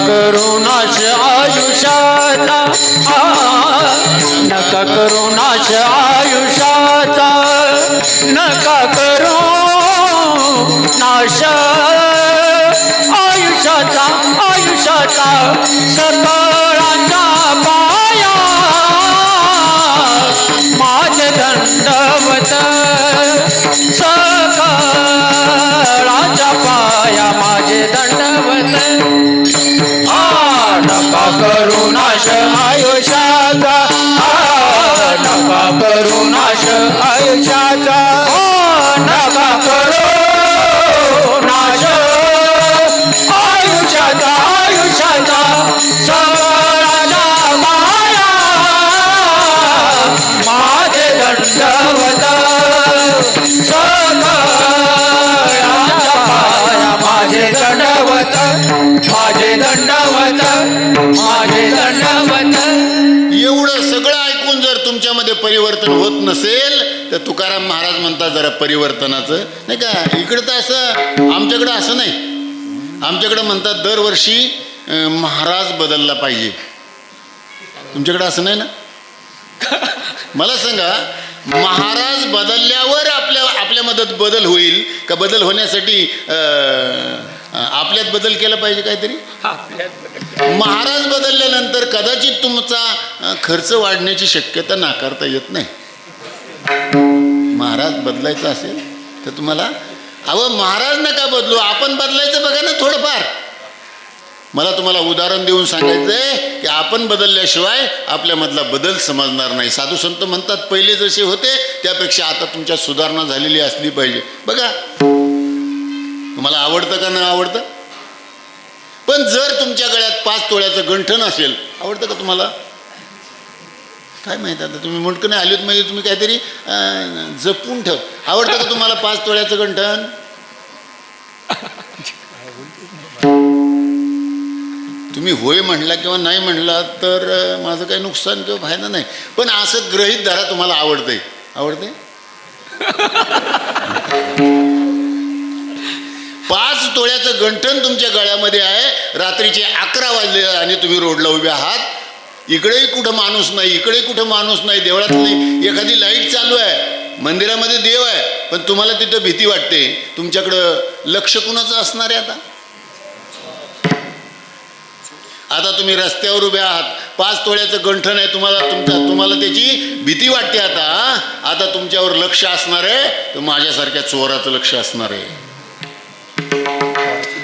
करुणाश आयुष्याचा. नका करुणाश आयुष्याचा. नका करू नाश आयुष्याचा. आयुष्याचा सकळांचा पाया माझ दंडवत. सकळांचा करू नाश आयुष्याचा नका करू नाश आयुष्याचा नका करू नाश आयुष्याचा आयुष्याचा सगळ्याचा माया माझे दंडवत सगळ्याचा माया माझे दंडवत माझे दंडवत माझे दंडवत.
एवढं सगळं ऐकून जर तुमच्यामध्ये परिवर्तन होत नसेल तर तुकाराम महाराज म्हणतात जरा परिवर्तनाचं नाही का. इकडं तर असं, आमच्याकडं असं नाही. आमच्याकडं म्हणतात दरवर्षी महाराज बदलला पाहिजे. तुमच्याकडं असं नाही ना. मला सांगा, महाराज बदलल्यावर आपल्यामध्ये बदल होईल का बदल होण्यासाठी आपल्यात बदल केला पाहिजे काहीतरी. महाराज बदलल्यानंतर कदाचित तुमचा खर्च वाढण्याची शक्यता नाकारता येत नाही. महाराज बदलायचा असेल तर तुम्हाला महाराज नका बदलू, आपण बदलायचं बघा ना थोडंफार. मला तुम्हाला उदाहरण देऊन सांगायचंय की आपण बदलल्याशिवाय आपल्यामधला बदल समजणार नाही. साधू संत म्हणतात पहिले जसे होते त्यापेक्षा आता तुमच्यात सुधारणा झालेली असली पाहिजे. बघा, तुम्हाला आवडतं का नाही आवडतं. पण जर तुमच्या गळ्यात 5 तोळ्याचं गंठण असेल, आवडतं का तुम्हाला. काय माहिती, आता तुम्ही मुंडकं नाही आलीत म्हणजे तुम्ही काहीतरी जपून ठेव. आवडतं का तुम्हाला 5 तोळ्याचं गंठण. तुम्ही होय म्हणला किंवा नाही म्हणला तर माझं काही नुकसान किंवा फायदा नाही. पण असं गृहीत धरा तुम्हाला आवडतंय. आवडतंय. 5 तोळ्याचं गंठण तुमच्या गळ्यामध्ये आहे. रात्रीचे 11 वाजले आणि तुम्ही रोडला उभे आहात. इकडेही कुठं माणूस नाही, इकडे कुठं माणूस नाही. देवळातली एखादी लाईट चालू आहे, मंदिरामध्ये देव आहे, पण तुम्हाला तिथं भीती वाटते. तुमच्याकडं लक्ष कुणाचं असणार आहे. आता तुम्ही रस्त्यावर उभे आहात, 5 तोळ्याचं गंठण आहे, तुम्हाला त्याची भीती वाटते. आता तुमच्यावर लक्ष असणार आहे तर माझ्यासारख्या चोराचं लक्ष असणार आहे.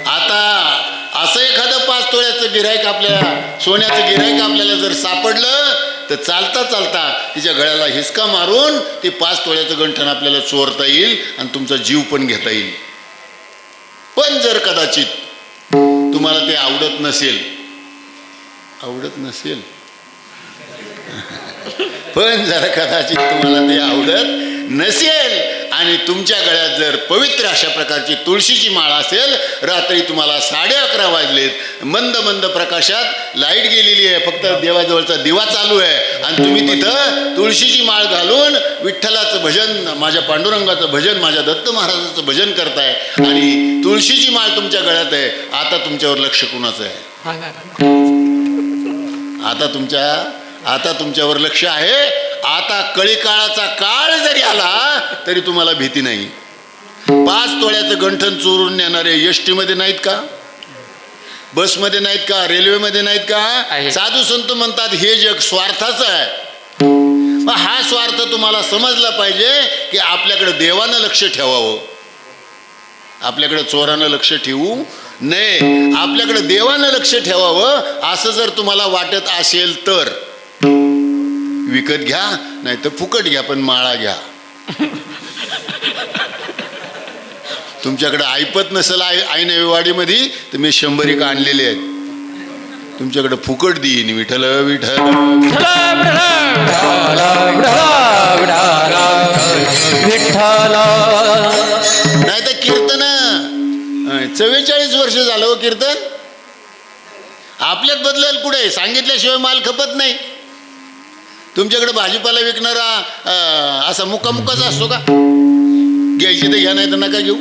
आता असं एखादं 5 तोळ्याचं गिऱ्हाईक, आपल्याला सोन्याचं गिऱ्हाईक आपल्याला जर सापडलं तर चालता चालता तिच्या गळ्याला हिसका मारून ते 5 तोळ्याचं गंठण आपल्याला चोरता येईल आणि तुमचा जीव पण घेता येईल. पण जर कदाचित तुम्हाला ते आवडत नसेल पण जर कदाचित तुम्हाला ते आवडत नसेल आणि तुमच्या गळ्यात जर पवित्र अशा प्रकारची तुळशीची माळ असेल, रात्री तुम्हाला 11:30 वाजलेत, मंद मंद प्रकाशात लाईट गेलेली आहे, फक्त देवाजवळचा दिवा चालू आहे आणि तुम्ही तिथं तुळशीची माळ घालून विठ्ठलाचं भजन, माझ्या पांडुरंगाचं भजन, माझ्या दत्त महाराजाचं भजन करताय आणि तुळशीची माळ तुमच्या गळ्यात आहे. आता तुमच्यावर लक्ष कुणाचं आहे. आता तुमच्यावर लक्ष आहे. आता कळीकाळाचा काळ जरी आला तरी तुम्हाला भीती नाही. 5 तोळ्याचं गंठण चोरून नेणारे एसटी मध्ये नाहीत का, बसमध्ये नाहीत का, रेल्वेमध्ये नाहीत का. साधू संत म्हणतात हे जग स्वार्थाचं आहे. हा स्वार्थ तुम्हाला समजला पाहिजे की आपल्याकडे देवानं लक्ष ठेवावं, आपल्याकडे चोरानं लक्ष ठेवू नये, आपल्याकडे देवानं लक्ष ठेवावं. असं जर तुम्हाला वाटत असेल तर विकत घ्या, नाही तर फुकट घ्या, पण माळा घ्या. तुमच्याकडे ऐपत नसेल ऐनवेवाडीमध्ये तर मी 100 आणलेले आहेत, तुमच्याकडे फुकट देईन. विठ्ठल विठ्ठल
विठ्ठल.
नाही तर कीर्तन 44 वर्ष झालं हो कीर्तन. आपल्यात बदलेल कुठे, सांगितल्याशिवाय माल खपत नाही. तुमच्याकडे भाजीपाला विकणारा असा मुकामुकाचा असतो का, घ्यायची तर घ्या नाही तर नका घेऊ.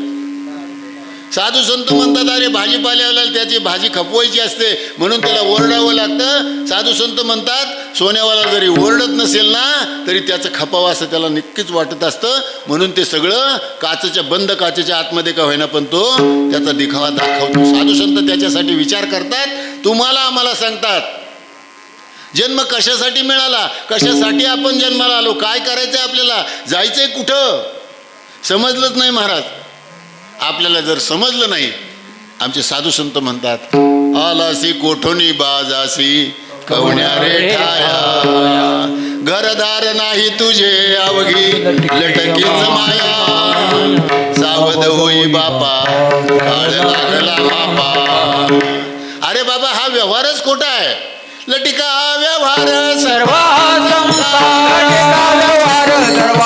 साधू संत म्हणतात अरे भाजीपाल्याला त्याची भाजी खपवायची असते म्हणून त्याला ओरडावं लागतं. साधू संत म्हणतात सोन्यावाला जरी ओरडत नसेल ना तरी त्याचं खपावं असं त्याला नक्कीच वाटत असतं, म्हणून ते सगळं बंद काचेच्या आतमध्ये का होईना पण तो त्याचा दिखावा दाखवतो. साधू संत त्याच्यासाठी विचार करतात. तुम्हाला आम्हाला सांगतात जन्म कशासाठी मिळाला, कशासाठी आपण जन्माला आलो, काय करायचंय आपल्याला, जायचंय कुठं, समजलंच नाही महाराज. आपल्याला जर समजलं नाही, आमचे साधू संत म्हणतात आलासी कोठोनी बाजासी कवण्या रे ठाया घरदार नाही तुझे अवघी लटकीच माया सावध होई बापा काळ लागला बापा. अरे बाबा हा व्यवहारच खोटा आहे. लटिका हा व्यवहार
सर्व संसार व्यवहार सर्व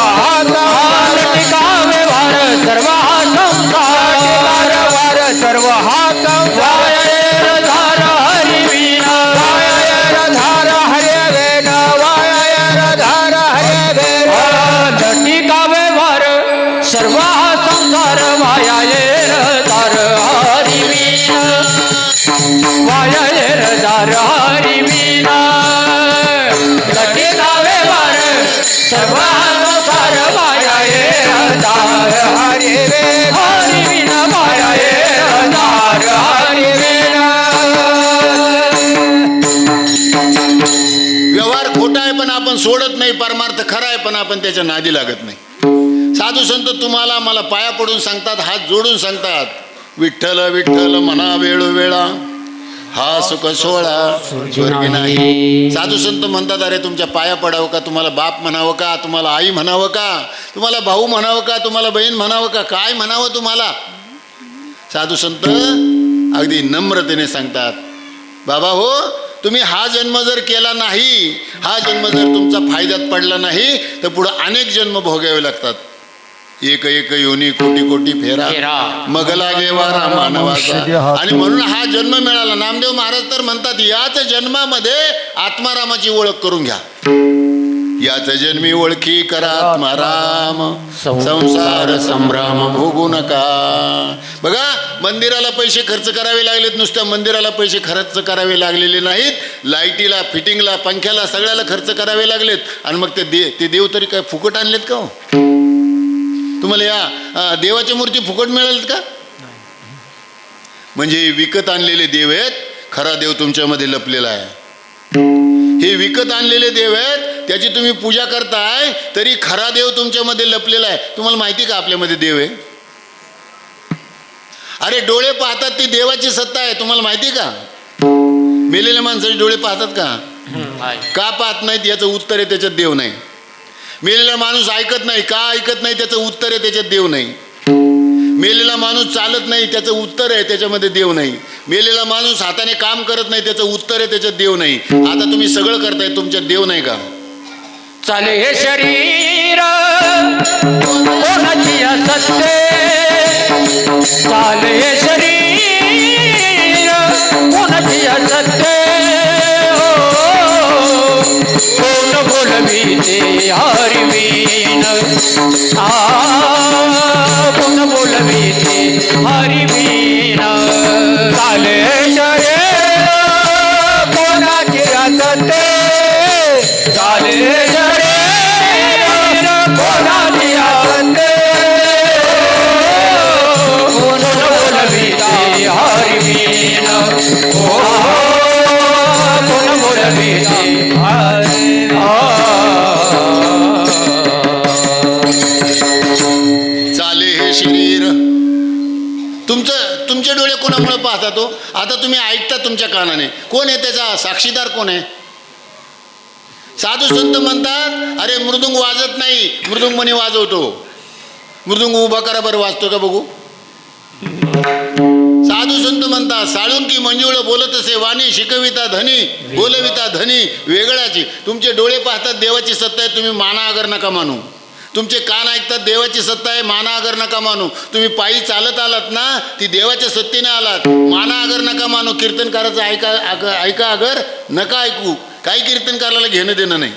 व्यवहार सर्व संसार व्यवहार सर्व संसार धार हरी वीणा धार हरे वेण धार हरे वेण लटिका व्यवहार सर्व संसार माया धार हरी वीणा वाया दार हरी वीणा लटिका व्यवहार सर्व संसार माया दार हरी वीणा हरी वीणा माया दार हरी वीणा.
व्यवहार खोटा आहे पण आपण सोडत नाही. परमार्थ खरा आहे पण आपण त्याच्या नादी लागत नाही. साधू संत तुम्हाला मला पाया पडून सांगतात, हात जोडून सांगतात, विठ्ठल विठ्ठल म्हणा वेळोवेळा हा सुख सोहळा स्वर्गी नाही. साधू संत म्हणतात अरे तुमच्या पाया पडावं का, तुम्हाला बाप म्हणावं का, तुम्हाला आई म्हणावं का, तुम्हाला भाऊ म्हणावं का, तुम्हाला बहीण म्हणावं का, काय म्हणावं तुम्हाला. साधू संत अगदी नम्रतेने सांगतात बाबा हो तुम्ही हा जन्म जर केला नाही, हा जन्म जर तुमचा फायद्यात पडला नाही तर पुढं अनेक जन्म भोगावे लागतात. एक एक योनी कोटी कोटी फेरा मग लागे वारा मानवाचा. आणि म्हणून हा जन्म मिळाला. नामदेव महाराज तर म्हणतात याच जन्मामध्ये आत्मारामाची ओळख करून घ्या. याच जन्मी ओळखी करा आत्माराम संसार संभ्रम भोगू नका. बघा मंदिराला पैसे खर्च करावे लागलेत, नुसत्या मंदिराला पैसे खर्च करावे लागलेले नाहीत, लाईटीला फिटिंगला पंख्याला सगळ्याला खर्च करावे लागलेत. आणि मग ते देव तरी काय फुकट आणलेत का हो? तुम्हाला या देवाच्या मूर्ती फुकट मिळालेत का? म्हणजे विकत आणलेले देव आहेत, खरा देव तुमच्यामध्ये लपलेला आहे. हे विकत आणलेले देव आहेत, त्याची तुम्ही पूजा करताय तरी खरा देव तुमच्यामध्ये लपलेला आहे. तुम्हाला माहिती का आपल्यामध्ये देव आहे? अरे डोळे पाहतात ती देवाची सत्ता आहे. तुम्हाला माहिती का? मेलेल्या माणसाचे डोळे पाहतात का पाहत नाहीत याचं उत्तर आहे त्याच्यात देव नाही. मेलेला माणूस ऐकत नाही का ऐकत नाही त्याचं उत्तर आहे त्याच्यात देव नाही. मेलेला माणूस चालत नाही त्याचं उत्तर आहे त्याच्यामध्ये देव नाही. मेलेला माणूस हाताने काम करत नाही त्याचं उत्तर आहे त्याच्यात देव नाही. आता तुम्ही सगळं करताय तुमच्यात देव नाही का?
चाले हे शरीर कोणाची सत्ते, चाले हे शरीर कोणाची सत्ते, कोण बोलविते हरिवीण कोण बोलविते हरिवीण. चाले शरीर कोणाची सत्ते, चाले शरीर कोणाची सत्ते, कोण बोलविते हरिवीण कोण बोलविते
चाले हे शरीर. तुमचे डोळे कोणामुळे पाहतात हो? आता तुम्ही ऐकता तुमच्या कानाने, कोण आहे त्याचा साक्षीदार कोण आहे? साधू संत म्हणतात अरे मृदुंग वाजत नाही, मृदुंग म्हणे वाजवतो. मृदुंग उभा करा बरं, वाजतो का बघू. साधू संत म्हणतात साळुंकी मंजुळ बोलत असे वाणी, शिकविता धनी बोलविता धनी वेगळ्याची. तुमचे डोळे पाहतात देवाची सत्ता आहे, तुम्ही माना अगर नका मानू. तुमचे कान ऐकतात देवाची सत्ता आहे, माना अगर नका मानू. तुम्ही पायी चालत आलात ना ती देवाच्या सत्तेने आलात, माना अगर नका मानू. कीर्तनकाराचं ऐका अगर नका ऐकू. काही कीर्तनकाराला घेणं देणं नाही.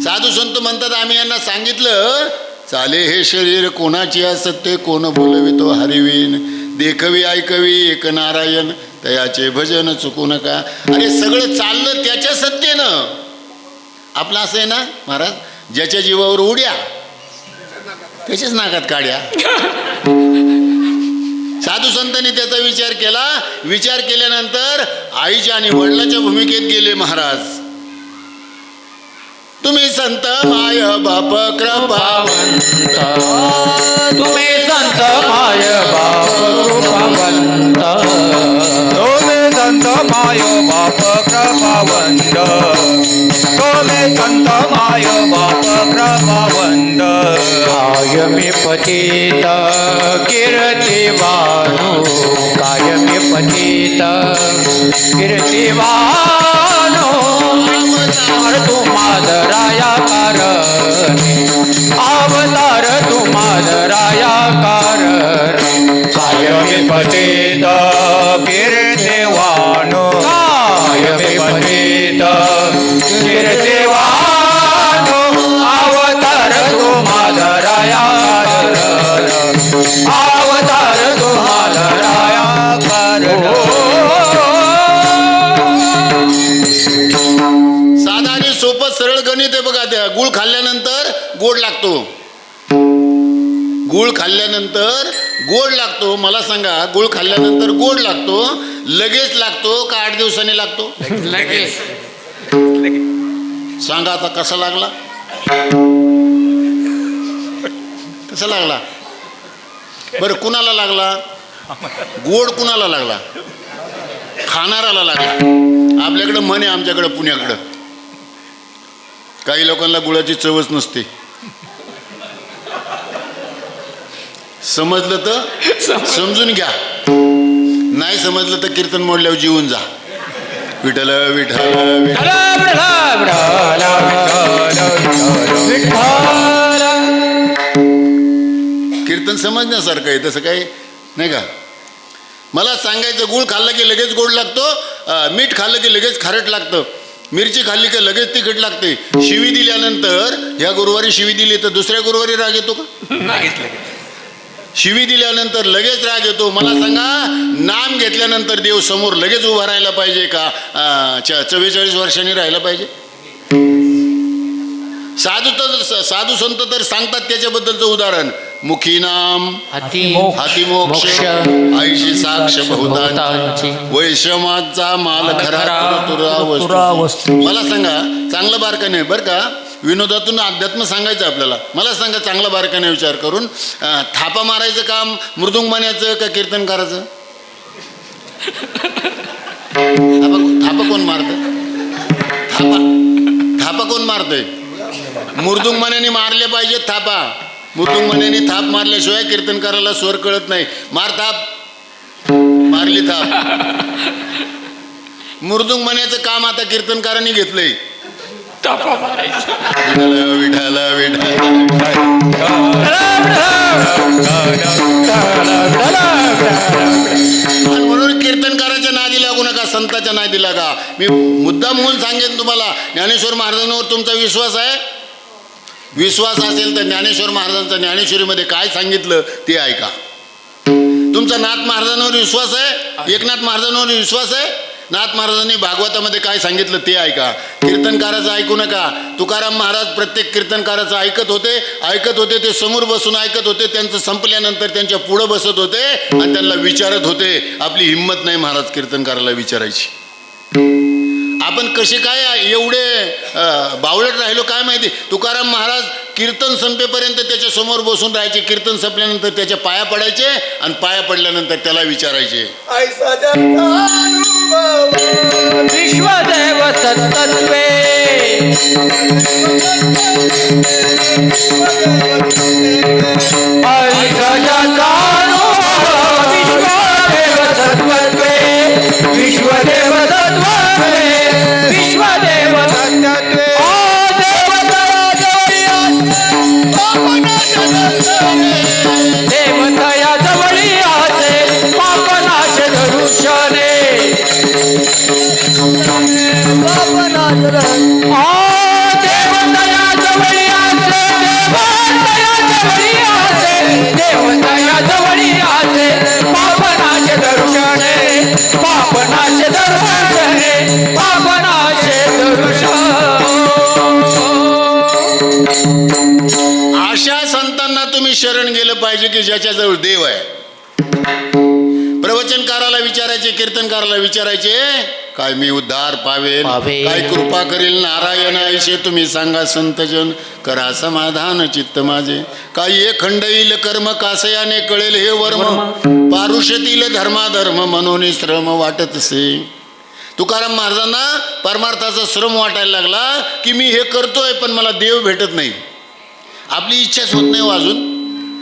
साधू संत म्हणतात आम्ही यांना सांगितलं चाले हे शरीर कोणाची सत्ते, कोण बोलवितो हरिवीन. देखवी ऐकवी एक नारायण तयाचे भजन चुकू नका. अरे सगळं चाललं त्याच्या सत्तेनं. आपलं असं आहे ना महाराज, ज्याच्या जीवावर उड्या त्याच्याच नाकात काड्या. साधू संतांनी त्याचा विचार केला. विचार केल्यानंतर आईच्या आणि वडिलाच्या भूमिकेत गेले महाराज. तुम्ही संत माय बाप कृपावंत,
तुम्ही संत माय बाप कृपावंत, माय बाप कृपावंत तुम्ही संत माय बाप कृपावंत कायमी पतित कीर्तिवानो कायमी पतित कीर्तिवानो अवतार तुम्हादराया कारणे अवतार तुम्हादराया कारणे कायमी पतित कीर्तिवानो कायमी पतित कीर्तिवानो अवतार तुम्हादराया कारणे अवतार तुम्हादराया कारणे
साधा आणि सोपं सरळ गणित आहे बघा. त्या गुळ खाल्ल्यानंतर गोड लागतो. गुळ खाल्ल्यानंतर गोड लागतो. मला सांगा, गुळ खाल्ल्यानंतर गोड लागतो, लगेच लागतो का 8 दिवसांनी लागतो?
लगेच.
सांगा आता कसा लागला? कसा लागला बरं? कुणाला लागला? गोड कुणाला लागला? खाणाराला लागला. आपल्याकडं म्हणे, आमच्याकडं पुण्याकडं काही लोकांना गुळाची चवच नसते. समजलं तर समजून घ्या, नाही समजलं तर कीर्तन मोडल्यावर जीवन जा. विठ्ठल विठ्ठल कीर्तन समजण्यासारखं आहे, तसं काही नाही का? मला सांगायचं, गुळ खाल्लं की लगेच गोड लागतो, मीठ खाल्लं की लगेच खारट लागतं, मिरची खाल्ली की लगेच तिखट लागते. शिवी दिल्यानंतर, ह्या गुरुवारी शिवी दिली तर दुसऱ्या गुरुवारी राग येतो का? शिवी दिल्यानंतर लगेच राग येतो. मला सांगा, नाम घेतल्यानंतर देव समोर लगेच उभा राहायला पाहिजे का 44 वर्षांनी राहायला पाहिजे? साधू संत तर सांगतात त्याच्याबद्दलचं उदाहरण, मुखी नाम हातिमोक्ष आईशी साक्ष बहुतांची वैषमाचा माल खरा तुरा वस्तू. मला सांगा, चांगलं बारकाने आहे बरं का, विनोदातून अध्यात्म सांगायचं आपल्याला. मला सांगा, चांगला बारकाने विचार करून, थापा मारायचं काम मृदुंग म्हणायचं का कीर्तन करायचं? थापा कोण मारत? थापा कोण मारतंय? मृदुंग मण्याने मारले पाहिजे थापा. मृदुंग मण्याने थाप मारल्याशिवाय कीर्तन करायला स्वर कळत नाही. मार थाप, मारली थाप. मृदुंग मण्याचं काम आता कीर्तनकारांनी घेतलंय. विठ्ठल विठ्ठल म्हणून कीर्तनकाराच्या नादी लागू नका, संताच्या नादी लागा. मी मुद्दाम म्हणून सांगेन तुम्हाला, ज्ञानेश्वर महाराजांवर तुमचा विश्वास आहे? विश्वास असेल तर ज्ञानेश्वर महाराजांचा ज्ञानेश्वरीमध्ये काय सांगितलं ते ऐका. तुमचा नाथ महाराजांवर विश्वास आहे? एकनाथ महाराजांवर विश्वास आहे? नाथ महाराजांनी भागवतामध्ये काय सांगितलं ते ऐका. कीर्तनकाराचं ऐकू नका. तुकाराम महाराज प्रत्येक कीर्तनकाराचं ऐकत होते. ते समोर बसून ऐकत होते. त्यांचं संपल्यानंतर त्यांच्या पुढं बसत होते आणि त्यांना विचारत होते. आपली हिंमत नाही महाराज कीर्तनकाराला विचारायची. आपण कसे काय एवढे बावळट राहिलो काय माहिती. तुकाराम महाराज कीर्तन संपेपर्यंत त्याच्या समोर बसून राहायचे. कीर्तन संपल्यानंतर त्याच्या पाया पडायचे आणि पाया पडल्यानंतर त्याला विचारायचे.
विश्वदेव सत्तत्वे विश्वदेव सत्तत्वे विश्वदेव सत्तत्वे देवतया जवळी आसे पापनाश धरुषणे देवतया जवळी आसे देवतया जवळी आसे पापनाश धरुषणे पापनाश धरुषणे पापनाश धरुषणे.
अशा संतांना तुम्ही शरण गेलं पाहिजे की ज्याच्याजवळ देव आहे. प्रवचनकाराला विचारायचे, कीर्तनकाराला विचारायचे, काय मी उद्धार पावेल, काय कृपा करेल नारायण ऐशे तुम्ही सांगा संतजन, करा समाधान चित्त माझे, काही एक खंड येईल कर्म कासयाने कळेल हे वर्म, पारुषतील धर्माधर्म मनोनी श्रम वाटतसे. तुकाराम महाराजांना परमार्थाचा श्रम वाटायला लागला की मी हे करतोय पण मला देव भेटत नाही. आपली इच्छाच होत नाही अजून,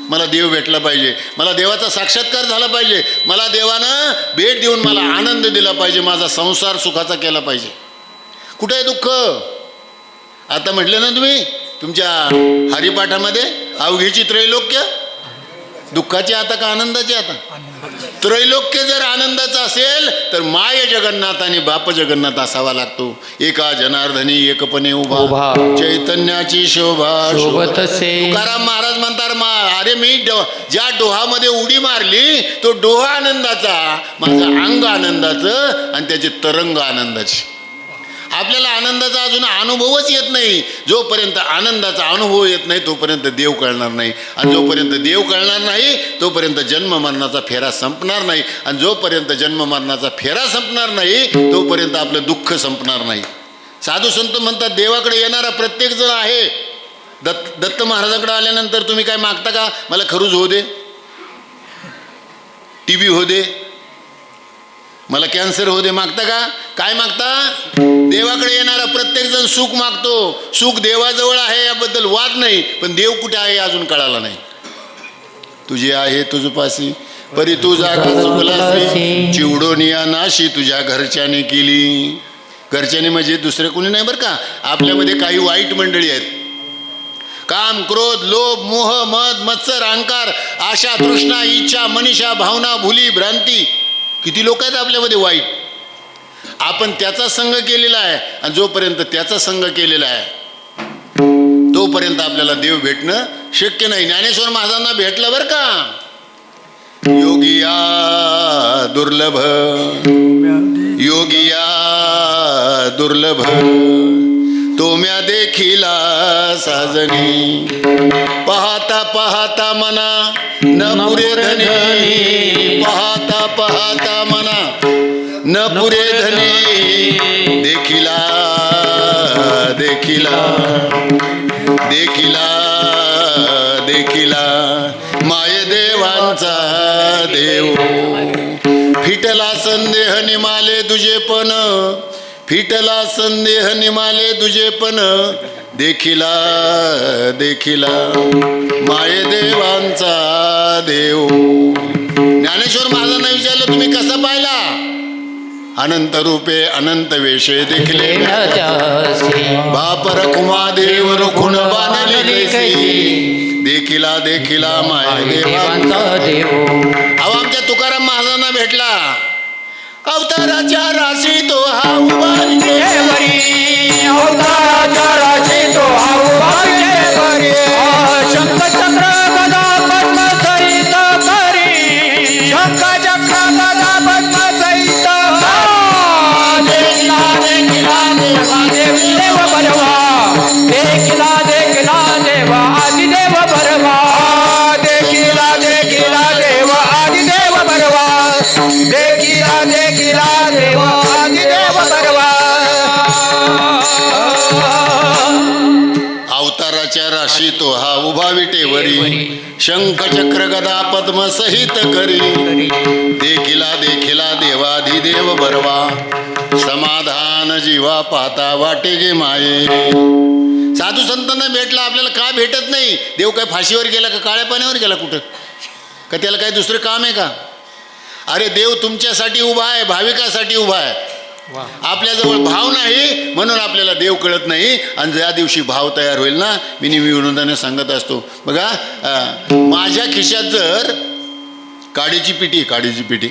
मला देव भेटला पाहिजे, मला देवाचा साक्षात्कार झाला पाहिजे, मला देवानं भेट देऊन मला आनंद दिला पाहिजे, माझा संसार सुखाचा केला पाहिजे. कुठे आहे दुःख? आता म्हटलं ना तुम्ही तुमच्या हरिपाठामध्ये अवघीची त्रैलोक्य, दुःखाची आता का आनंदाची? आता त्रैलोक्य जर आनंदाचं असेल तर माय जगन्नाथ आणि बाप जगन्नाथ असावा लागतो. एका जनार्दनी एकपणे उभा चैतन्याची शोभा
शोभतसे.
तुकाराम महाराज म्हणतात अरे मी ज्या डोहामध्ये उडी मारली तो डोहा आनंदाचा, माझं अंग आनंदाचं आणि त्याचे तरंग आनंदाचे. आपल्याला आनंदाचा अजून अनुभवच येत नाही. जोपर्यंत आनंदाचा अनुभव येत नाही तोपर्यंत देव कळणार नाही, आणि जोपर्यंत देव कळणार नाही तोपर्यंत जन्म मरणाचा फेरा संपणार नाही, आणि जोपर्यंत जन्म मरणाचा फेरा संपणार नाही तोपर्यंत आपलं दुःख संपणार नाही. साधू संत म्हणतात देवाकडे येणारा प्रत्येक जण आहे. दत्त महाराजांकडे आल्यानंतर तुम्ही काय मागता का? मला खरूज होऊ दे, TB होऊ दे, मला कॅन्सर होऊ दे, मागता का? काय मागता? देवाकडे येणारा प्रत्येक जण सुख मागतो. सुख देवाजवळ आहे याबद्दल वाद नाही, पण देव कुठे आहे अजून कळाला नाही. तुझी आहे तुझपाशी परी तू जागा चुकलासी, चिवडोनिया नाशी तुझ्या घरच्याने केली. घरच्याने म्हणजे दुसरे कोणी नाही बरं का. आपल्यामध्ये काही वाईट मंडळी आहेत. काम, क्रोध, लोभ, मोह, मद, मत्सर, अहंकार, आशा, तृष्णा, इच्छा, मनीषा, भावना, भुली, भ्रांती, किती लोक आहेत आपल्यामध्ये वाईट. आपण त्याचा संग केलेला आहे, आणि जोपर्यंत त्याचा संग केलेला आहे तोपर्यंत आपल्याला देव भेटणं शक्य नाही. ज्ञानेश्वर महाराजांना भेटलं बरं का. योगिया दुर्लभ, योगिया दुर्लभ, तोम्या देखिला साजनी. पाहता पाहता मना न पुरे धनी, पाहता पाहता मना न पुरे धनी, देखिला देखिला देखिला देखिला माय देवांचा देव. फिटला संदेह निमाले तुझेपण, फिटला संदेह निमाले तुझेपण, देखिला देखिला माय देवांचा देव. ज्ञानेश्वर महाराजांना विचारलं तुम्ही कसा पाहिला? अनंत रूपे अनंत वेशे देखले बापर कुमा देव रुखुण बांधली कैसी, देखिला देखिला माय देवांचा देव. अहो आमच्या तुकाराम महाराजांना भेटला. अवताराच्या राशी तो हा उभा विटेवरी,
अवताराच्या राशी तो हा उभा विटेवरी, शंख चक्र गदा पद्म सहित करी, शंख चक्र गदा पद्म सहित देखिला देखिला देवा देव बरवा, देखिला देखिला देवा आदिदेव बरवा, देखिला देखिला देवा आदिदेव बरवा, देखिला देखिला देव आदिदेव बरवा.
अवताराच्या राशी तो हा उभा विटेवरी, शंख चक्र गदा पद्म सहित करी, देखिला देखिला देवाधिदेव बरवा, समाधान जीवा पाहता वाटे गे माये. साधू संतांना भेटला. आपल्याला का भेटत नाही? देव काय फाशीवर गेला का? काळ्या पाण्यावर गेला कुठं? का त्याला काय दुसरं काम आहे का? अरे देव तुमच्यासाठी उभा आहे, भाविकासाठी उभा आहे. आपल्याजवळ भाव नाही म्हणून आपल्याला देव कळत नाही. आणि ज्या दिवशी भाव तयार होईल ना, मी नेहमी विनोदाने सांगत असतो बघा, माझ्या खिशात जर काडीची पिटी, काडीची पिटी,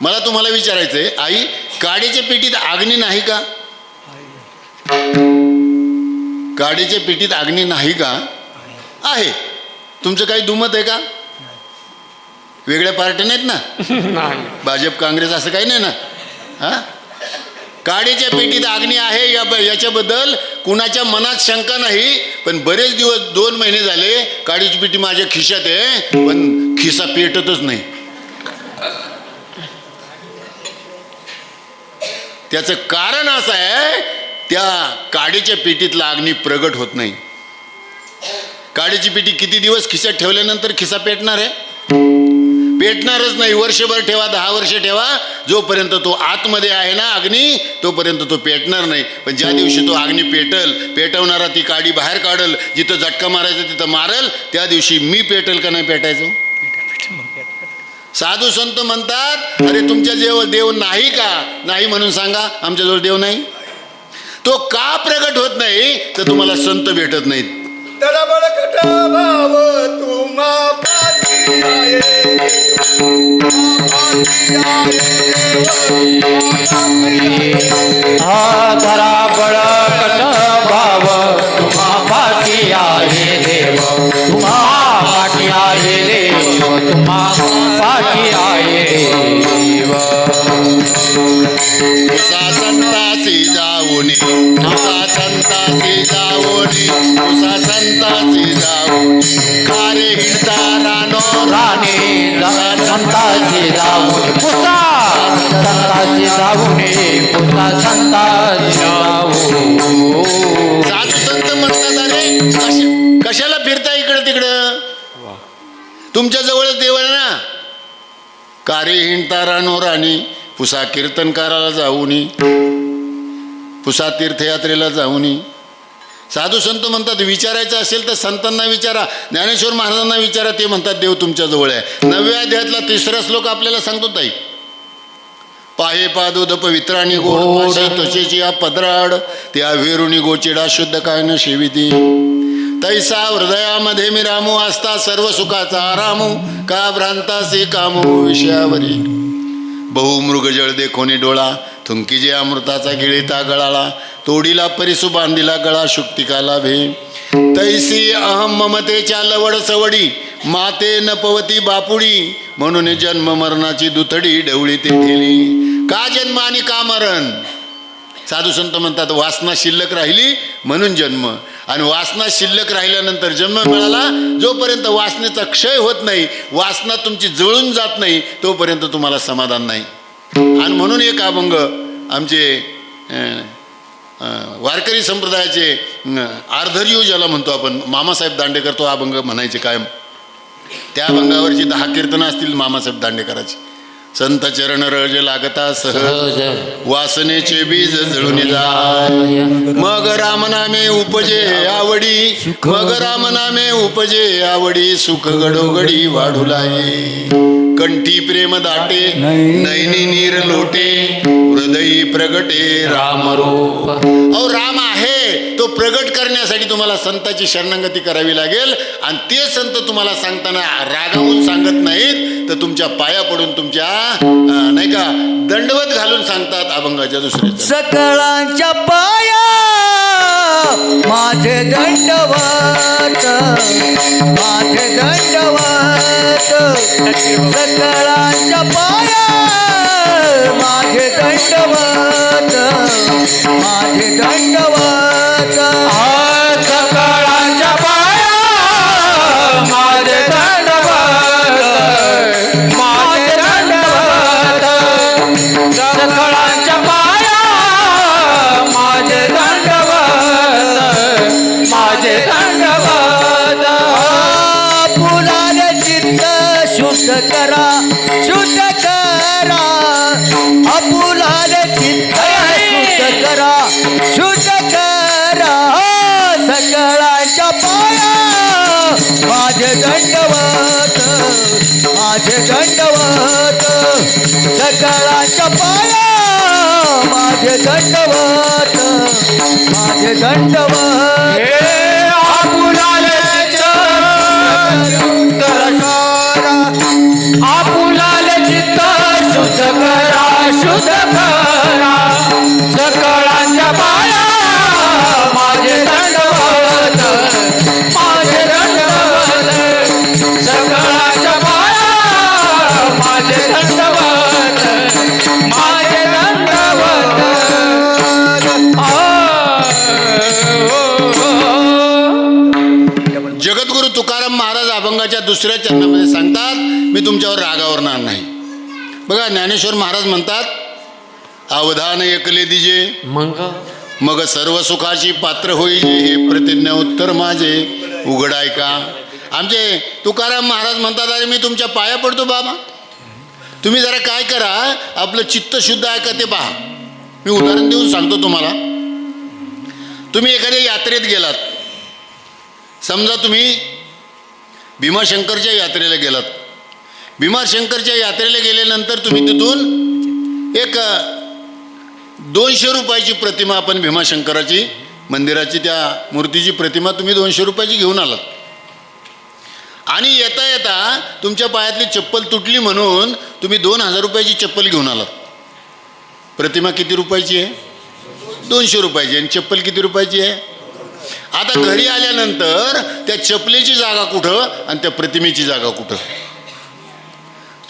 मला तुम्हाला विचारायचं आहे आई, काडीच्या पिटीत अग्नी नाही का? काडीच्या पिटीत अग्नी नाही का? आहे. तुमचं काही दुमत आहे का? वेगळ्या पार्ट्या नाहीत ना, भाजप काँग्रेस असं काही नाही ना. हा, काडीच्या पेटीत अग्नी आहे याच्याबद्दल कुणाच्या मनात शंका नाही. पण बरेच दिवस 2 महिने झाले काडीची पेटी माझ्या खिशात आहे, पण खिसा पेटतच नाही. त्याचं कारण असं आहे, त्या काडीच्या पेटीतला अग्नी प्रगट होत नाही. काडीची पेटी किती दिवस खिशात ठेवल्यानंतर खिसा पेटणार आहे? पेटणारच नाही. वर्षभर ठेवा, 10 वर्ष ठेवा, जोपर्यंत तो आतमध्ये आहे ना अग्नी, तोपर्यंत तो पेटणार नाही. पण ज्या दिवशी तो अग्नी पेटवणारा ती काडी बाहेर काढल, जिथं झटका मारायचं तिथं मारल, त्या दिवशी मी पेटल का नाही पेटायचो? साधू संत म्हणतात, अरे तुमच्याजवळ देव नाही का? नाही म्हणून सांगा, आमच्याजवळ देव नाही. तो का प्रगट होत नाही? तर तुम्हाला संत भेटत नाहीत.
त्याला बळकट भाव तुम्हा पाठी आहे. हा धरा बळकट भाव तुम्हा पाठी आहे देव, तुम्हा पाठी आहे देव, तुम्हा पाठी आहे देव.
तुसा संतासी जाऊनी, तुसा संतासी जाऊनी, तुसा संतासी जाऊनी, कारे हिंडता रानो
राणे संताची जाऊन पुसा, संताची जाऊन पुसा, संताची जाऊन.
साधू संत म्हणतात, अरे कशाला फिरता इकडं तिकडं? तुमच्या जवळच देव आहे ना. कारे हिंडता रानो राणी, पुसा कीर्तनकाराला जाऊनी, पुसा तीर्थयात्रेला जाऊनी. साधू संत म्हणतात, विचारायचं असेल तर संतांना विचारा, ज्ञानेश्वर महाराजांना विचारा, ते म्हणतात देव तुमच्या जवळ आहे. 9व्या अध्यायातला 3रा श्लोक आपल्याला सांगतो ताई. पाहे पादोद पवित्राणी गोड तसेची या पदराड, त्या वेरुणी गोचिडा शुद्ध काय न शेविती. तैसा हृदयामध्ये मी रामू असता सर्व सुखाचा आरामू, का भ्रांतासे कामू विषयावरी. बहुमृगजळ देखोनी डोळा, थुंकीजे अमृताचा गिळीता गळाला, तोडीला परिसू बांधिला गळा शुक्तिकाला भे. तैसी अहम ममतेच्या लवड सवडी, माते न पवती बापुडी, म्हणून जन्म मरणाची दुथडी डवळी ते ठेली. का जन्म आणि का मरण? साधू संत म्हणतात, वासना शिल्लक राहिली म्हणून जन्म, आणि वासना शिल्लक राहिल्यानंतर जन्म मिळाला. जोपर्यंत वासनेचा क्षय होत नाही, वासना तुमची जळून जात नाही, तोपर्यंत तुम्हाला समाधान नाही. आणि म्हणून एक अभंग आमचे वारकरी संप्रदायाचे आर्धर्यू ज्याला म्हणतो आपण, मामासाहेब दांडेकर, तो अभंग म्हणायचे कायम. त्या अभंगावरची 10 कीर्तनं असतील मामासाहेब दांडेकराची. संत चरण रज लागता सहज, वासनेचे बीज जळून जाय, मग रामनामे उपजे आवडी, मग रामनामे उपजे आवडी, सुख घडोघडी वाढू लागे. कंठी प्रेम दाटे, नैनी नीर लोटे, हृदयी प्रगटे रामरूप. अहो राम आहे, तो प्रगट करण्यासाठी तुम्हाला संताची शरणागती करावी लागेल. आणि ते संत तुम्हाला सांगताना रागावून सांगत नाहीत, तर तुमच्या पाया पडून, तुमच्या नाही का दंडवत घालून सांगतात अभंगाच्या दुसऱ्या.
सकळांच्या पाया माझे दंडवत, माझे दंडवत. सकळांच्या पाया माझे दंडवत, माझे दंडवत. सकळांच्या पाया माझे दंडवत, माझे दंडवत. सकळांच्या पाया माझे दंडवत, माझे दंडवत. फुलाले चित्त शुद्ध करा, शुद्ध करा. फुलाले चित्त शुद्ध करा, शुद्ध करा. सकळांच्या पाया माझे दंडवत, माझे दंडवत. सकळांच्या पाया माझे दंडवत, माझे दंडवत. आपुलाले चित्त करा, आपुलाले चित्त शुद्ध करा, शुद्ध करा. सकळांच्या पाया माझे दंडवत, माझे दंडवत. सकळांच्या पाया माझे दंडवत, माझे दंडवत.
जगद्गुरु तुकाराम महाराज अभंगाच्या 2ऱ्या चरणामध्ये सांगतात, मी तुमच्यावर रागावरणार नाही. बघा ज्ञानेश्वर महाराज म्हणतात, अवधान एकले दिजे मग सर्व सुखाची पात्र होईल, हे प्रतिज्ञा उत्तर माझे उघडाय का. आमचे तुकाराम महाराज म्हणतात, अरे मी तुमच्या पाया पडतो बाबा, तुम्ही जरा काय करा, आपलं चित्त शुद्ध आहे का ते पहा. मी उदाहरण देऊन सांगतो तुम्हाला. तुम्ही एखाद्या यात्रेत गेलात, समजा तुम्ही भीमाशंकरच्या यात्रेला गेलात. भीमाशंकरच्या यात्रेला गेल्यानंतर तुम्ही तिथून एक 200 रुपयाची प्रतिमा, आपण भीमाशंकराची मंदिराची त्या मूर्तीची प्रतिमा तुम्ही 200 रुपयाची घेऊन आलात. आणि येता येता तुमच्या पायातली चप्पल तुटली म्हणून तुम्ही 2000 रुपयाची चप्पल घेऊन आलात. प्रतिमा किती रुपयाची आहे? 200 रुपयाची. आणि चप्पल किती रुपयाची आहे? आता घरी आल्यानंतर त्या चपलेची जागा कुठं आणि त्या प्रतिमेची जागा कुठं?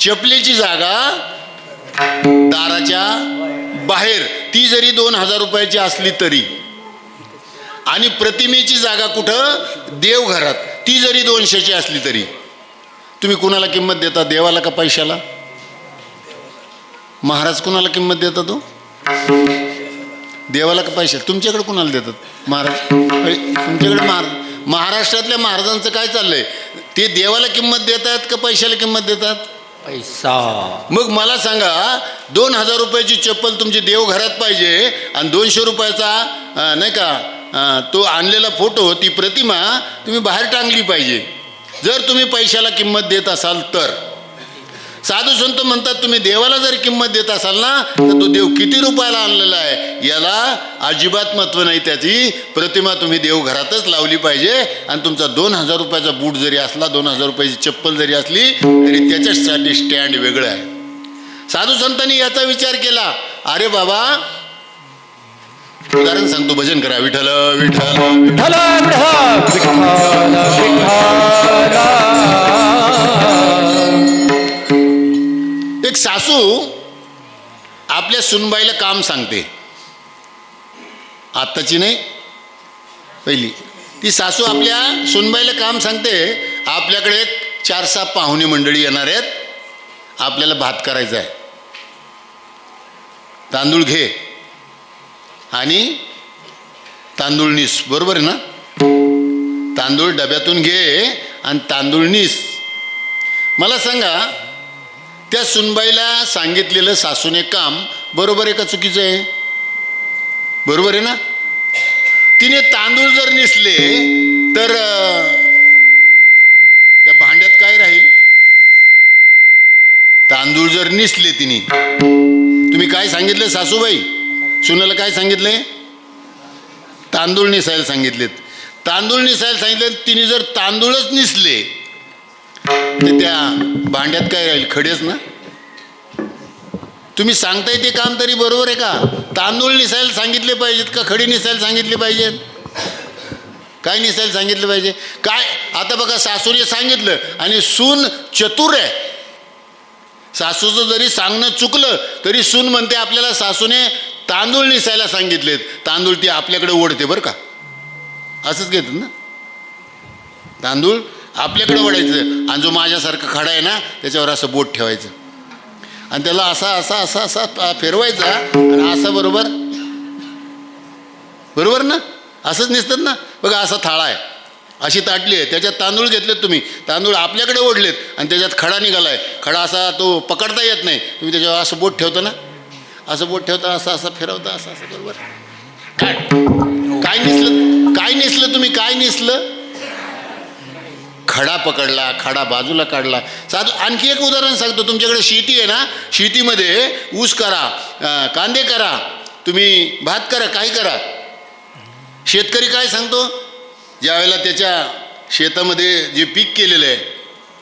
चपलेची जागा दाराच्या बाहेर, ती जरी 2000 रुपयाची असली तरी. आणि प्रतिमेची जागा कुठं? देवघरात, ती जरी 200ची असली तरी. तुम्ही कुणाला किंमत देता? देवाला का पैशाला? महाराज कुणाला किंमत देता? तो देवाला का पैशाला? तुमच्याकडे कुणाला देतात? महाराज. तुमच्याकडे महाराष्ट्रातल्या महाराजांचं काय चाललंय? ते देवाला किंमत देतात का पैशाला किंमत देतात?
पैसा.
मग मला सांगा, 2000 रुपयाची चप्पल तुमची देवघरात पाहिजे आणि 200 रुपयाचा नाही का तो आणलेला फोटो, ती प्रतिमा तुम्ही बाहेर टांगली पाहिजे. जर तुम्ही पैशाला किंमत देत असाल तर. साधू संत म्हणतात तुम्ही देवाला जर किंमत देत असाल ना, तर तो देव किती रुपयाला आणलेला आहे याला अजिबात महत्त्व नाही. त्याची प्रतिमा तुम्ही देवघरातच लावली पाहिजे. आणि तुमचा 2000 रुपयाचा बूट जरी असला, 2000 रुपयाची चप्पल जरी असली, तरी त्याच्यासाठी स्टँड वेगळं आहे. साधू संतांनी याचा विचार केला. अरे बाबा, उदाहरण सांगतो, भजन करा. विठ्ठल विठ्ठल
विठ्ठल विठ्ठल विठ्ठल.
एक सासू आपल्या सुनबाईला काम सांगते. आत्ताची नाही, पहिली. ती सासू आपल्या सुनबाईला काम सांगते, आपल्याकडे 4-6 पाहुणे मंडळी येणार आहेत, आपल्याला भात करायचा आहे. तांदूळ घे आणि तांदूळ नीस. बरोबर आहे ना? तांदूळ डब्यातून घे आणि तांदूळ नीस. मला सांगा, त्या सुनबाईला सांगितलेलं सासूने काम बरोबर आहे का चुकीचं आहे? बरोबर आहे ना? तिने तांदूळ जर निसले तर त्या भांड्यात काय राहील? तांदूळ जर निसले तिने, तुम्ही काय सांगितलं सासूबाई? सुनाला काय सांगितले? तांदूळ निसायला सांगितलेत. तांदूळ निसायला सांगितले. तिने जर तांदूळच निसले तर त्या भांड्यात काय राहील? खडेच ना. तुम्ही सांगताय ते काम तरी बरोबर आहे का? तांदूळ निसायला सांगितले पाहिजेत का खडे निसायला सांगितले पाहिजेत? काय निसायला सांगितलं पाहिजे? काय? आता बघा, सासूने सांगितलं आणि सून चतुर आहे. सासूचं जरी सांगणं चुकलं तरी सून म्हणते आपल्याला सासूने तांदूळ निसायला सांगितलेत. तांदूळ ती आपल्याकडे ओढते बरं का. असंच घेतात ना, तांदूळ आपल्याकडे ओढायचं आणि जो माझ्यासारखा खडा आहे ना त्याच्यावर असं बोट ठेवायचं आणि त्याला असा असा असा असा फिरवायचा आणि असं. बरोबर बरोबर ना? असंच निसतात ना. बघा, असा थाळा आहे, अशी ताटली आहे, त्याच्यात तांदूळ घेतलेत तुम्ही. तांदूळ आपल्याकडे ओढलेत आणि त्याच्यात खडा निघालाय. खडा असा तो पकडता येत नाही. तुम्ही त्याच्यावर असं बोट ठेवता ना, असं बोट ठेवता, असं असं फिरवता, असं असं. बरोबर. काय निसलं? काय निसलं तुम्ही? काय निसलं? खडा पकडला, खडा बाजूला काढला. साधू आणखी एक उदाहरण सांगतो. तुमच्याकडे शेती आहे ना, शेतीमध्ये ऊस करा, कांदे करा, तुम्ही भात करा, काही करा. शेतकरी काय सांगतो? ज्यावेळेला त्याच्या शेतामध्ये जे पीक केलेलं आहे,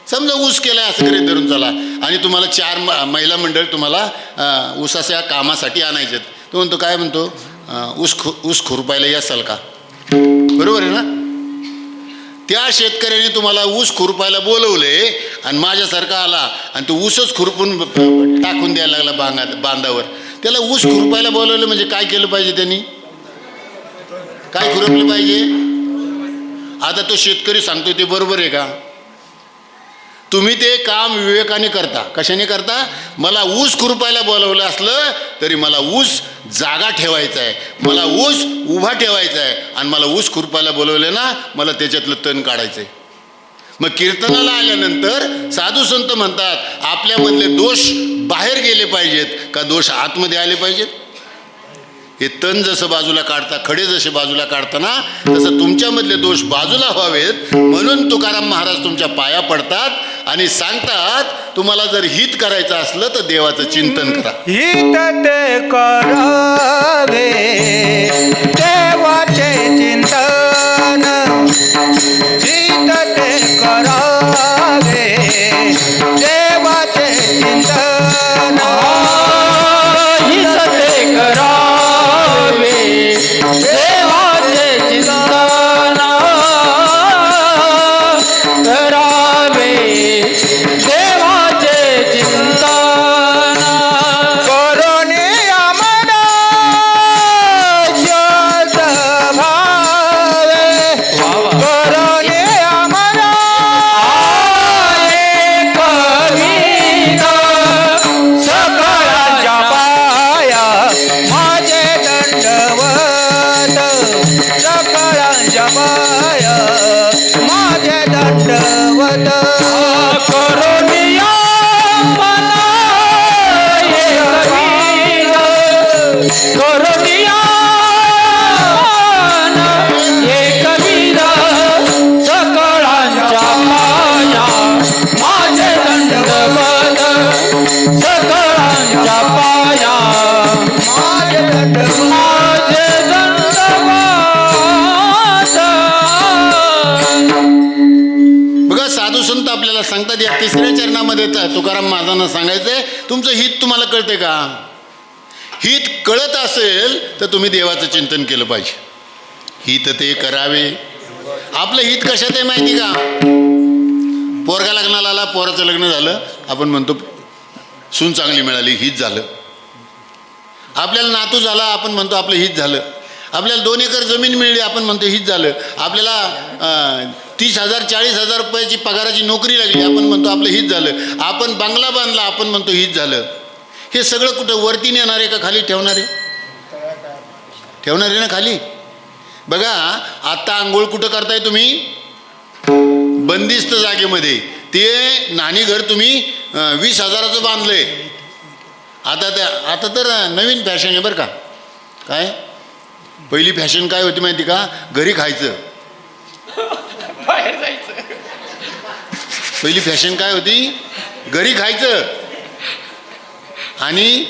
समजा ऊस केला आहे असं करीत धरून चला, आणि तुम्हाला 4 महिला मंडळ तुम्हाला ऊसाच्या कामासाठी आणायचे. तो म्हणतो, काय म्हणतो? ऊस खुरपायला याल का? बरोबर आहे ना? त्या शेतकऱ्याने तुम्हाला ऊस खुरपायला बोलवले आणि माझ्यासारखा आला आणि तो ऊसच खुरपून टाकून द्यायला लागला बांधावर. त्याला ऊस खुरपायला बोलवलं म्हणजे काय केलं पाहिजे? त्यांनी काय खुरपलं पाहिजे? आता तो शेतकरी सांगतो ते बरोबर आहे का? तुम्ही ते काम विवेकाने करता. कशाने करता? मला ऊस खुरपायला बोलवलं असलं तरी मला ऊस जागा ठेवायचा आहे, मला ऊस उभा ठेवायचा आहे, आणि मला ऊस खुरपायला बोलवलं ना, मला त्याच्यातलं तण काढायचं आहे. मग कीर्तनाला आल्यानंतर साधू संत म्हणतात आपल्यामधले दोष बाहेर गेले पाहिजेत का दोष आतमध्ये आले पाहिजेत? हे तण जसं बाजूला काढता, खडे जसे बाजूला काढताना, तसं तुमच्यामधले दोष बाजूला व्हावेत म्हणून तुकाराम महाराज तुमच्या पाया पडतात आणि सांगतात, तुम्हाला जर हित करायचं असलं तर देवाचं चिंतन करा.
हित ते करावे देवाचे चिंतन, हित ते करावे देवाचे चिंतन, हित ते करावे देवाचे चिंतन, करावे देवाचे चिंतन, करुणे आम्हाला शोध भावे, करुणे आम्हाला एक वीर, सकळांच्या पाया माझे दंडवत, सकळांच्या पाया माझे दंडवत, करुणिया मला एक वीर, करुणिया एक वीर, सकळांच्या पाया माझे दंडवत, सकळांच्या पाया माझे दंडवत, माझे दंडवत.
बघा, साधू संत आपल्याला सांगतात या तिसऱ्या चरणामध्ये तुकाराम महाराजांना सांगायचंय, तुमचं हित तुम्हाला कळते का? हित कळत असेल तर तुम्ही देवाचं चिंतन केलं पाहिजे. हित ते करावे. आपलं हित कशात आहे माहिती का? पोरगा लग्नाला आला, पोराचं लग्न झालं, आपण म्हणतो सून चांगली मिळाली, हित झालं. आपल्याला नातू झाला, आपण म्हणतो आपलं हित झालं. आपल्याला 2 एकर जमीन मिळली, आपण म्हणतो हित झालं. आपल्याला 30,000 40,000 रुपयाची पगाराची नोकरी लागली, आपण म्हणतो आपलं हित झालं. आपण बंगला बांधला, आपण म्हणतो हित झालं. हे सगळं कुठं वरती नेणार आहे का खाली ठेवणार आहे? ठेवणार आहे ना खाली. बघा, आता आंघोळ कुठं करताय तुम्ही? बंदिस्त जागेमध्ये. ते न्हाणीघर तुम्ही 20,000चं बांधलंय. आता तर नवीन फॅशन आहे बरं का. काय पहिली फॅशन काय होती माहिती का? घरी खायचं. पहिली फॅशन काय होती? घरी खायचं आणि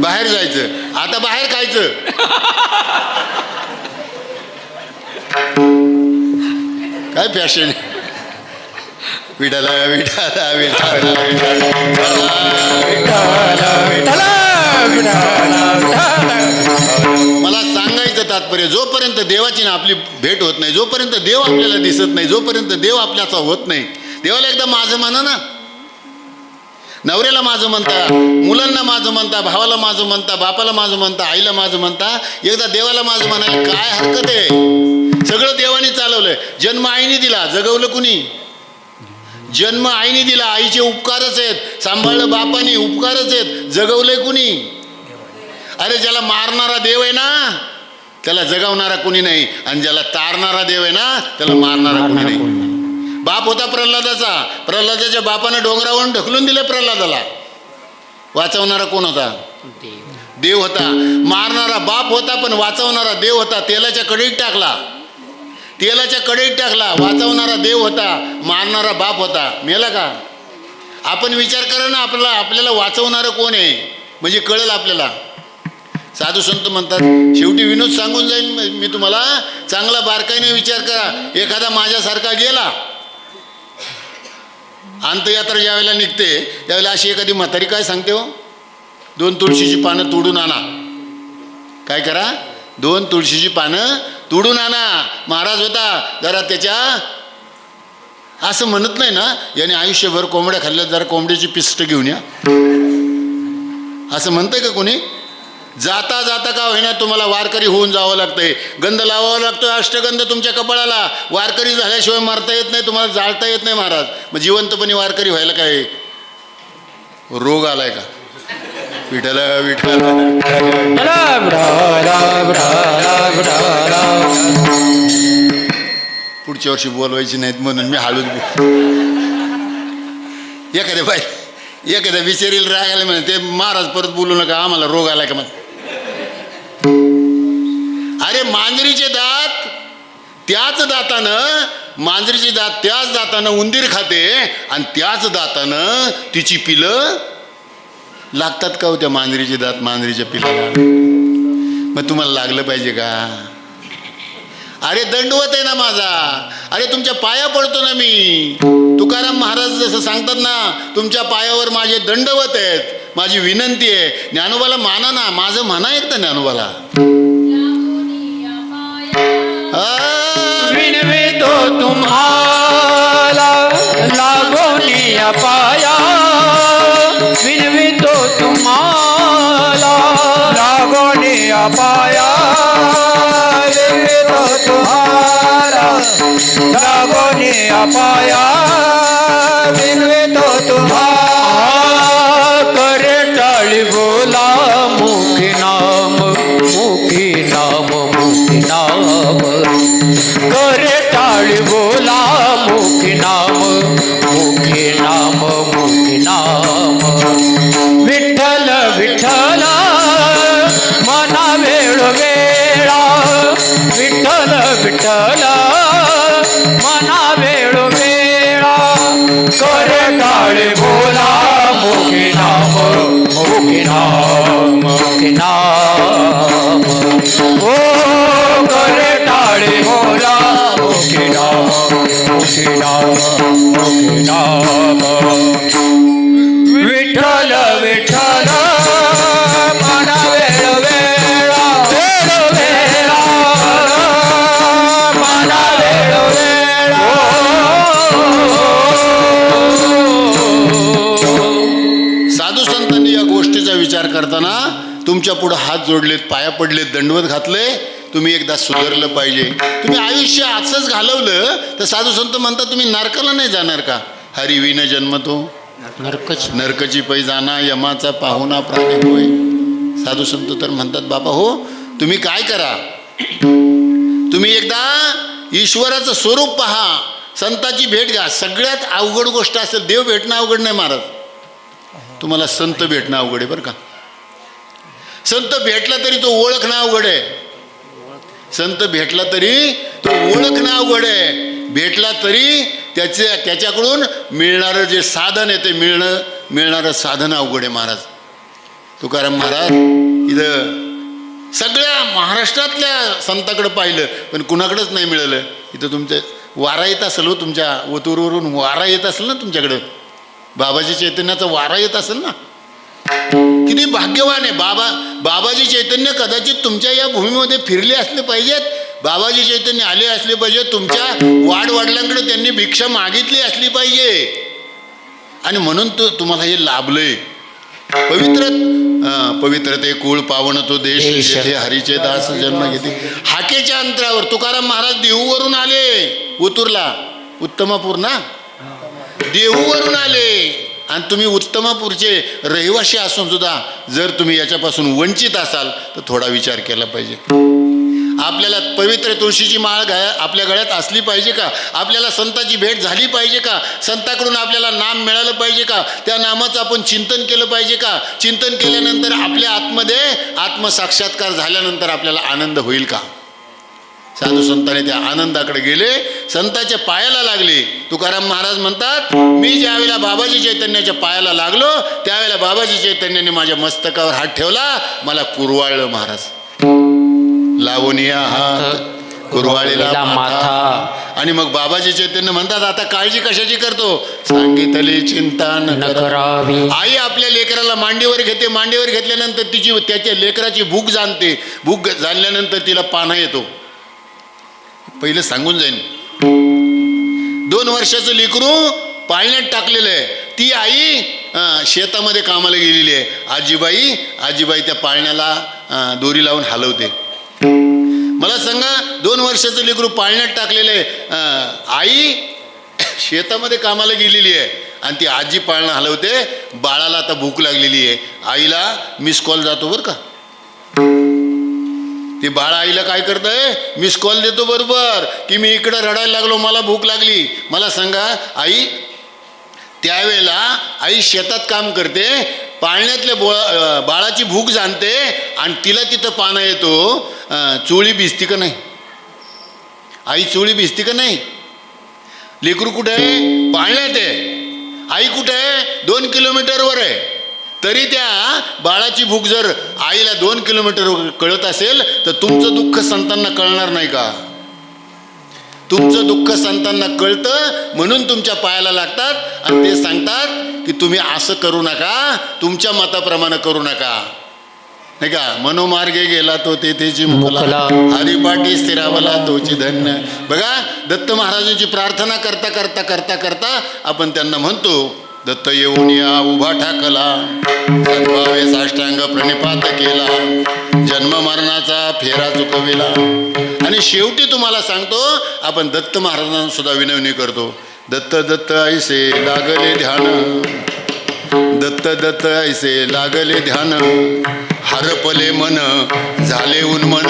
बाहेर जायचं. आता बाहेर खायचं. काय फॅशन? विठाला विठाला विठाला मला सांगायचं तात्पर्य, जोपर्यंत देवाची ना आपली भेट होत नाही, जोपर्यंत देव आपल्याला दिसत नाही, जोपर्यंत देव आपल्याचा होत नाही, देवाला एकदा माझं म्हणा ना. नवऱ्याला माझं म्हणता, मुलांना माझं म्हणता, भावाला माझं म्हणता, बापाला माझं म्हणता, आईला माझं म्हणता, एकदा देवाला माझं म्हणायला काय हरकत आहे? सगळं देवाने चालवलंय. जन्म आईने दिला, जगवलं कुणी? जन्म आईने दिला, आईचे उपकारच आहेत. सांभाळलं बापाने, उपकारच आहेत. जगवलंय कुणी? अरे ज्याला मारणारा देव आहे ना, त्याला जगवणारा कुणी नाही. आणि ज्याला तारणारा देव आहे ना, त्याला मारणारा कुणी नाही. बाप होता प्रल्हादाचा. प्रल्हादाच्या बापानं डोंगरावरून ढकलून दिले प्रल्हादाला. वाचवणारा कोण होता? देव होता. मारणारा बाप होता, पण वाचवणारा देव होता. तेलाच्या कढईत टाकला, तेलाच्या कढईत टाकला. वाचवणारा देव होता, मारणारा बाप होता. मेला का? आपण विचार करा ना, आपल्याला वाचवणारं कोण आहे, म्हणजे कळेल आपल्याला. साधू संत म्हणतात, शेवटी विनोद सांगून जाईल मी तुम्हाला, चांगला बारकाईने विचार करा. एखादा माझ्यासारखा गेला, अंत्ययात्रा ज्यावेळेला निघते त्यावेळेला अशी एखादी म्हातारी काय सांगते हो? 2 तुळशीची पानं तोडून आणा. काय करा? 2 तुळशीची पानं तोडून आणा. महाराज होता जरा त्याच्या, असं म्हणत नाही ना, याने आयुष्यभर कोंबड्या खाल्ल्या, जरा कोंबड्याची पिस्ट घेऊन या, असं म्हणतंय का कोणी? जाता जाता का होईना तुम्हाला वारकरी होऊन जावं लागतंय. गंध लावावं लागतोय, अष्टगंध तुमच्या कपाळाला. वारकरी झाल्याशिवाय मारता येत नाही, तुम्हाला जाळता येत नाही महाराज. मग जिवंतपणी वारकरी व्हायला काय रोग आलाय का? विठाला विठाला पुढच्या वर्षी बोलवायची नाहीत म्हणून मी हळूच एखाद्या विचारील राग आला म्हणे ते महाराज परत बोलू नका आम्हाला रोग आला का मग. अरे मांजरीचे दात त्याच दातानं मांजरीची दात त्याच दातानं उंदीर खाते आणि त्याच दातानं तिची पिलं लागतात का हो त्या मांजरीचे दात मांजरीच्या पिलाला. मग तुम्हाला लागलं पाहिजे का. अरे दंडवत आहे ना माझा. अरे तुमच्या पाया पडतो ना मी. तुकाराम महाराज जसं सांगतात ना तुमच्या पायावर माझे दंडवत आहेत. माझी विनंती आहे ज्ञानोबाला माना ना. माझं म्हणा एकदा ज्ञानोबाला.
विनवितो तुम्हाला लागोनिया पाया. विनवितो तुम्हाला लागोनिया पाया. विनवितो तुम्हाला लागोनिया पाया. विनवितो तुम्हाला करे टाळी बोला मुखी नाम मुखी नाम मुखी नाम. करे टाळी बोला मुखी नाम मुखी नाम मुखी नाम. विठ्ठल विठ्ठल मना वेळ वेळा. विठ्ठल विठ्ठल मना वेळ वेळा. करे टाळी बोला मुखी नाम मुखी नाम मुखी नाम. ओ करे टाळी बोला मुखी नाम मुखी नाम मुखी नाम. विठ्ठल विठ्ठल मना वेळ वेळा. वेळ वेळा मना वेळ वेळा.
साधू संतांनी या गोष्टीचा विचार करताना तुमच्या पुढे हात जोडलेत पाया पडलेत दंडवत घातले. तुम्ही एकदा सुधारलं पाहिजे. तुम्ही आयुष्य असंच घालवलं तर साधू संत म्हणतात तुम्ही नरकाला नाही जाणार का. हरिविन जन्मतो नरकची पै जाना यमाचा पाहुणा प्राणी होय. साधू संत तर म्हणतात बाबा हो तुम्ही काय करा. तुम्ही एकदा ईश्वराचं स्वरूप पहा. संताची भेट घ्या. सगळ्यात अवघड गोष्ट असेल देव भेटणं अवघड नाही महाराज. तुम्हाला संत भेटणं अवघड आहे बरं का. संत भेटला तरी तो ओळखणं अवघड आहे. संत भेटला तरी तो ओळखणं अवघड आहे. भेटला तरी त्याच्याकडून मिळणारं जे साधन आहे ते मिळणारं साधन अवघड आहे महाराज. तुकाराम महाराज इथं सगळ्या महाराष्ट्रातल्या संताकडं पाहिलं पण कुणाकडंच नाही मिळालं. इथं तुमचं वारा येत असेल हो. तुमच्या ओतूरवरून वारा येत असेल ना तुमच्याकडं. बाबाजी चैतन्याचा वारा येत असेल ना. किती भाग्यवान आहे. बाबाजी चैतन्य कदाचित तुमच्या या भूमीमध्ये फिरले असले पाहिजेत. बाबाजी चैतन्य आले असले पाहिजे. तुमच्या वाडवडिलांकडे त्यांनी भिक्षा मागितली असली पाहिजे आणि म्हणून तुम्हाला हे लाभलंय. पवित्र ते कुळ पावन तो देश जेथे हरीचे दास जन्म घेते. हाकेच्या अंतरावर तुकाराम महाराज देहूवरून आले. उतुरला उत्तमापूर ना देहूवरून आले आणि तुम्ही उत्तमापूरचे रहिवासी असून सुद्धा जर तुम्ही याच्यापासून वंचित असाल तर थोडा विचार केला पाहिजे. आपल्याला पवित्र तुळशीची माळ आपल्या गळ्यात असली पाहिजे का. आपल्याला संताची भेट झाली पाहिजे का. संताकडून आपल्याला नाम मिळालं पाहिजे का. त्या नामाचं आपण चिंतन केलं पाहिजे का. चिंतन केल्यानंतर आपल्या आतमध्ये आत्मसाक्षात्कार झाल्यानंतर आपल्याला आनंद होईल का. साधू संतांनी त्या आनंदाकडे गेले. संतांच्या पायाला लागले. तुकाराम महाराज म्हणतात मी ज्यावेळेला बाबाजी चैतन्याच्या पायाला लागलो त्यावेळेला बाबाजी चैतन्याने माझ्या मस्तकावर हात ठेवला. मला कुरवाळलं महाराज. लावणीया हात कुरवाळीला माथा. आणि मग बाबाजी चैतन्य म्हणतात आता काळजी कशाची करतो. सांगितली चिंता न करावी. आई आपल्या लेकराला मांडीवर घेते. मांडीवर घेतल्यानंतर त्याच्या लेकराची भूक जाणते. भूक जाणल्यानंतर तिला पाना येतो. पहिलं सांगून जाईन 2 वर्षाचं लेकरू पाळण्यात टाकलेलं आहे. ती आई शेतामध्ये कामाला गेलेली आहे. आजीबाई त्या पाळण्याला दोरी लावून हलवते. मला सांगा 2 वर्षाचं लेकरू पाळण्यात टाकलेलं आहे. आई शेतामध्ये कामाला गेलेली आहे आणि ती आजी पाळणं हलवते. बाळाला आता भूक लागलेली आहे. आईला मिस कॉल जातो बरं का. ते बाळ आईला काय करतंय मिस कॉल देतो बरोबर की मी इकडं रडायला लागलो मला भूक लागली. मला सांगा आई त्यावेळेला आई शेतात काम करते, पाळण्यातल्या बाळाची भूक जाणते आणि तिला तिथं पानं येतो. चोळी भिजती का नाही? आई चोळी भिजती का नाही? लेकरू कुठे आहे? पाळण्यात आहे. आई कुठे आहे? 2 किलोमीटरवर आहे. तरी त्या बाळाची भूक जर आईला 2 किलोमीटर कळत असेल तर तुमचं दुःख संतांना कळणार नाही का? तुमचं दुःख संतांना कळतं म्हणून तुमच्या पायाला लागतात आणि ते सांगतात की तुम्ही असं करू नका, तुमच्या मताप्रमाणे करू नका, नाही का? मनोमार्गे गेला तो तेथेची मुखला, हरिपाठी स्थिरावला तोची धन्य. बघा, दत्त महाराजांची प्रार्थना करता करता करता करता आपण त्यांना म्हणतो, दत्त येऊन या उभा ठाकला, सद्भावे साष्टांग प्रणिपात केला, जन्म मरणाचा फेरा चुकविला. आणि शेवटी तुम्हाला सांगतो, आपण दत्त महाराजांना सुद्धा विनवणी करतो, दत्त दत्त ऐसे लागले ध्यान, दत्त दत्त ऐसे लागले ध्यान, हरपले मन झाले उन्मन,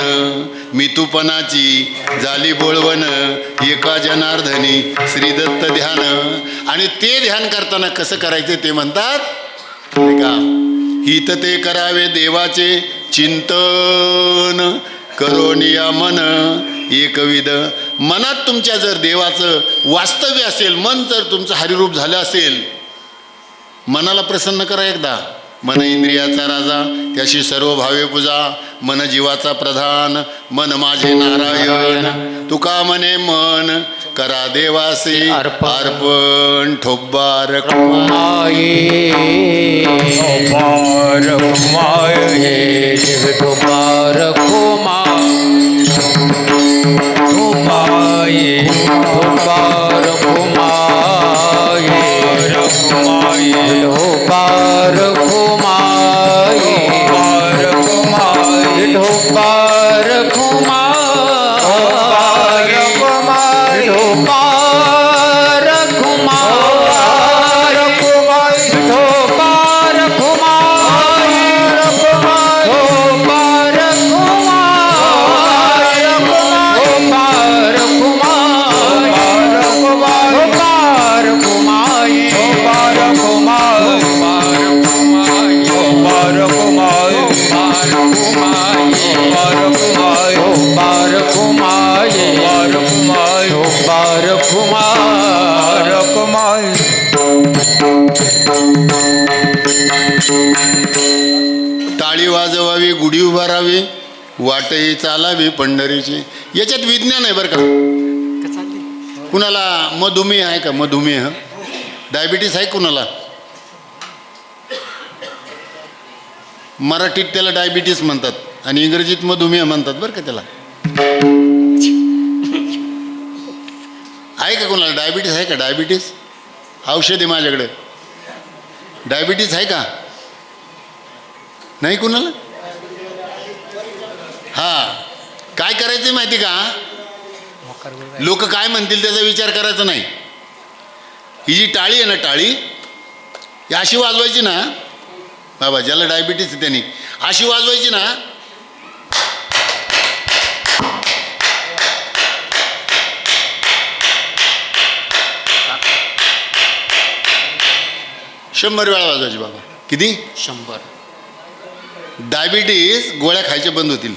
मितुपणाची झाली बोळवण, एका जनार्दनी श्री दत्त ध्यान. आणि ते ध्यान करताना कसं करायचे ते म्हणतात, नाही का? हित ते करावे देवाचे चिंतन, करोनिया मन एकविध. मनात तुमच्या जर देवाचं वास्तव्य असेल, मन जर तुमचं हरिरूप झालं असेल, मनाला प्रसन्न करा एकदा. मन इंद्रियाचा राजा, त्याशी सर्व भावे पूजा, मन जीवाचा प्रधान, मन माझे नारायण, तुका म्हणे मन करा देवासी अर्पण. ठोब्बार
माये ठोब्बार माये ठोब्बार खुमा, ठोब्बाये ठोब्बार खुमाये ठोब्बार खुमाये ठोब्बार खुमाये ठोब्बार खुमाये ठोब्बार खुमाये ठोब्बार
टाळी वाजवावी, गुढी उभारावी, वाटही चालावी पंढरीची. याच्यात विज्ञान आहे बरं का. कुणाला मधुमेह आहे का? मधुमेह, डायबिटीस आहे कुणाला? मराठीत त्याला डायबिटीस म्हणतात आणि इंग्रजीत मधुमेह म्हणतात बरं का त्याला. आहे का कुणाला डायबिटीस आहे का? डायबिटीस औषध आहे माझ्याकडे. डायबिटीस आहे का? नाही कुणाला? हा, काय करायचं माहिती का? लोक काय म्हणतील त्याचा विचार करायचा नाही. ही जी टाळी आहे ना, टाळी ही अशी वाजवायची ना बाबा, ज्याला डायबिटीस आहे त्यांनी अशी वाजवायची ना, शंभर वेळा वाजवायची बाबा. किती?
100.
डायबिटीस गोळ्या खायच्या बंद होतील.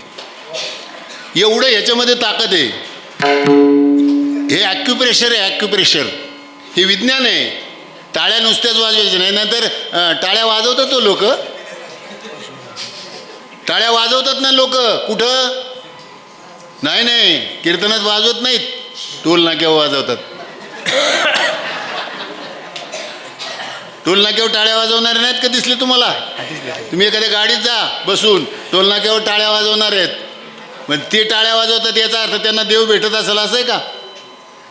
एवढं याच्यामध्ये ताकद आहे. हे ॲक्युप्रेशर आहे, ॲक्युप्रेशर. हे विज्ञान आहे. टाळ्या नुसत्याच वाजवायच्या नाही, नंतर टाळ्या वाजवतात तो लोक. टाळ्या वाजवतात ना लोक. कुठं? नाही नाही, कीर्तनात वाजवत नाहीत, टोल नाक्यावर वाजवतात. टोल नाक्यावर टाळ्या वाजवणारे नाहीत का दिसले तुम्हाला? तुम्ही एखाद्या गाडीत जा बसून, टोल नाक्यावर टाळ्या वाजवणार आहेत. मग ते टाळ्या वाजवतात याचा अर्थ त्यांना देव भेटत असेल असं आहे का?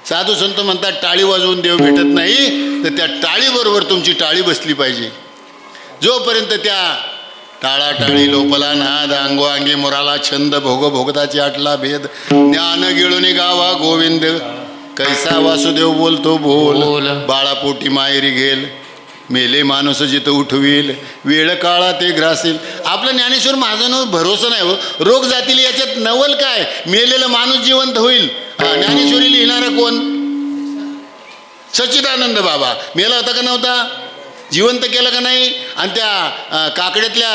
साधू संत म्हणतात टाळी वाजवून देव भेटत नाही, तर त्या टाळीबरोबर तुमची टाळी बसली पाहिजे. जोपर्यंत त्या टाळाटाळी लोपला नाद, अंगोअंगी मुराला छंद, भोग भोगताची आटला भेद, ज्ञान गिळून गावा गोविंद, कैसा वासुदेव बोलतो बोल, बाळापोटी माहेरी घेल, मेले माणूस जिथं उठवील, वेळ काळा ते ग्रासील. आपला ज्ञानेश्वर महाराजांवर भरोसा नाही हो. रोग जातील याच्यात नवल काय? मेलेलं माणूस जिवंत होईल. ज्ञानेश्वरी लिहिणारा कोण? सच्चिदानंद बाबा मेला होता का नव्हता? जिवंत केलं का नाही? आणि त्या काकड्यातल्या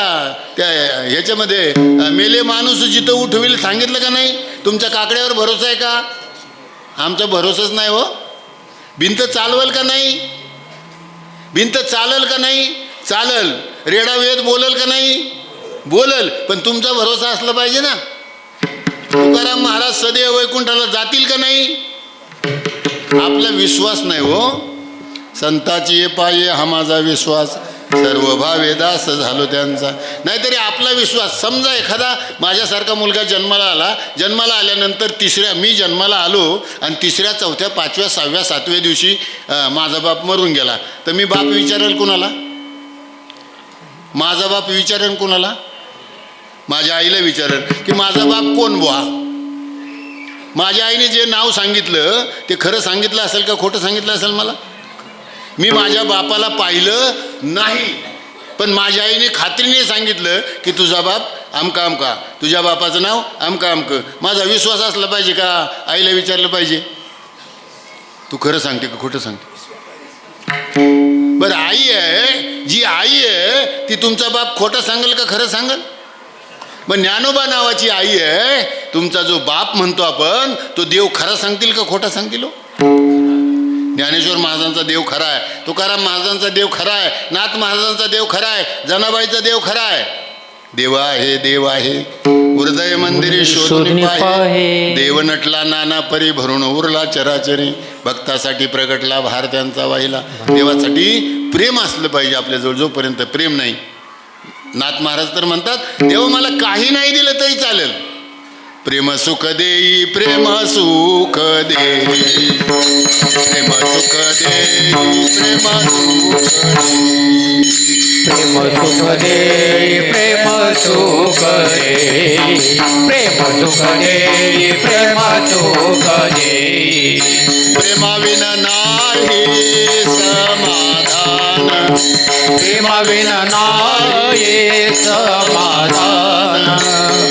त्या ह्याच्यामध्ये मेले माणूस जिथं उठविल सांगितलं का नाही? तुमच्या काकड्यावर भरोसा आहे का? आमचा भरोसाच नाही हो. भिंत चालवल का नाही? भिंत चालल का नाही? चालल. रेडा वेद बोलल का नाही? बोलल. पण तुमचा भरोसा असला पाहिजे ना. तुकाराम महाराज सदैव वैकुंठाला जातील का नाही? आपला विश्वास नाही हो. संताची ये पाये हा माझा विश्वास, सर्व भावे दास झालो त्यांचा. नाहीतरी आपला विश्वास. समजा एखादा माझ्यासारखा मुलगा जन्माला आल्यानंतर मी जन्माला आलो आणि 3ऱ्या 4थ्या 5व्या 6व्या 7व्या दिवशी माझा बाप मरून गेला, तर मी बाप विचारेल कुणाला? माझा बाप विचारेल कुणाला? माझ्या आईला विचारेल की माझा बाप कोण बुवा? माझ्या आईने जे नाव सांगितलं ते खरं सांगितलं असेल का खोटं सांगितलं असेल मला? मी माझ्या बापाला पाहिलं नाही, पण माझ्या आईने खात्रीने सांगितलं की तुझा बाप अमका अमका, तुझ्या बापाचं नाव अमका अमकं. माझा विश्वास असला पाहिजे का? आईला विचारलं पाहिजे तू खरं सांगते का खोटं सांगते? बरं, आई आहे, जी आई आहे ती तुमचा बाप खोटं सांगेल का खरं सांगेल? मग ज्ञानोबा नावाची आई आहे, तुमचा जो बाप म्हणतो आपण, तो देव खरा सांगतील का खोटा सांगतील? ज्ञानेश्वर महाराजांचा देव खरा आहे, तुकाराम महाराजांचा देव खरा आहे, नाथ महाराजांचा देव खरा आहे, जनाबाईचा देव खरा आहे. देव आहे हृदय मंदिरे शोधून पाहे, देव नटला नाना परी भरून उरला चराचरी, भक्तासाठी प्रगटला भार त्यांचा वाहिला. देवासाठी प्रेम असलं पाहिजे आपल्याजवळ. जोपर्यंत प्रेम नाही, नाथ महाराज तर म्हणतात देव मला काही नाही दिलं तरी चालेल, प्रेम सुख देई, प्रेम सुख देई, प्रेम सुख देई, प्रेम सुख देई,
प्रेम सुख देई, प्रेम सुख देई, प्रेम सुख देई.
प्रेमाविन नाही समाधान,
प्रेमाविन नाही समाधान,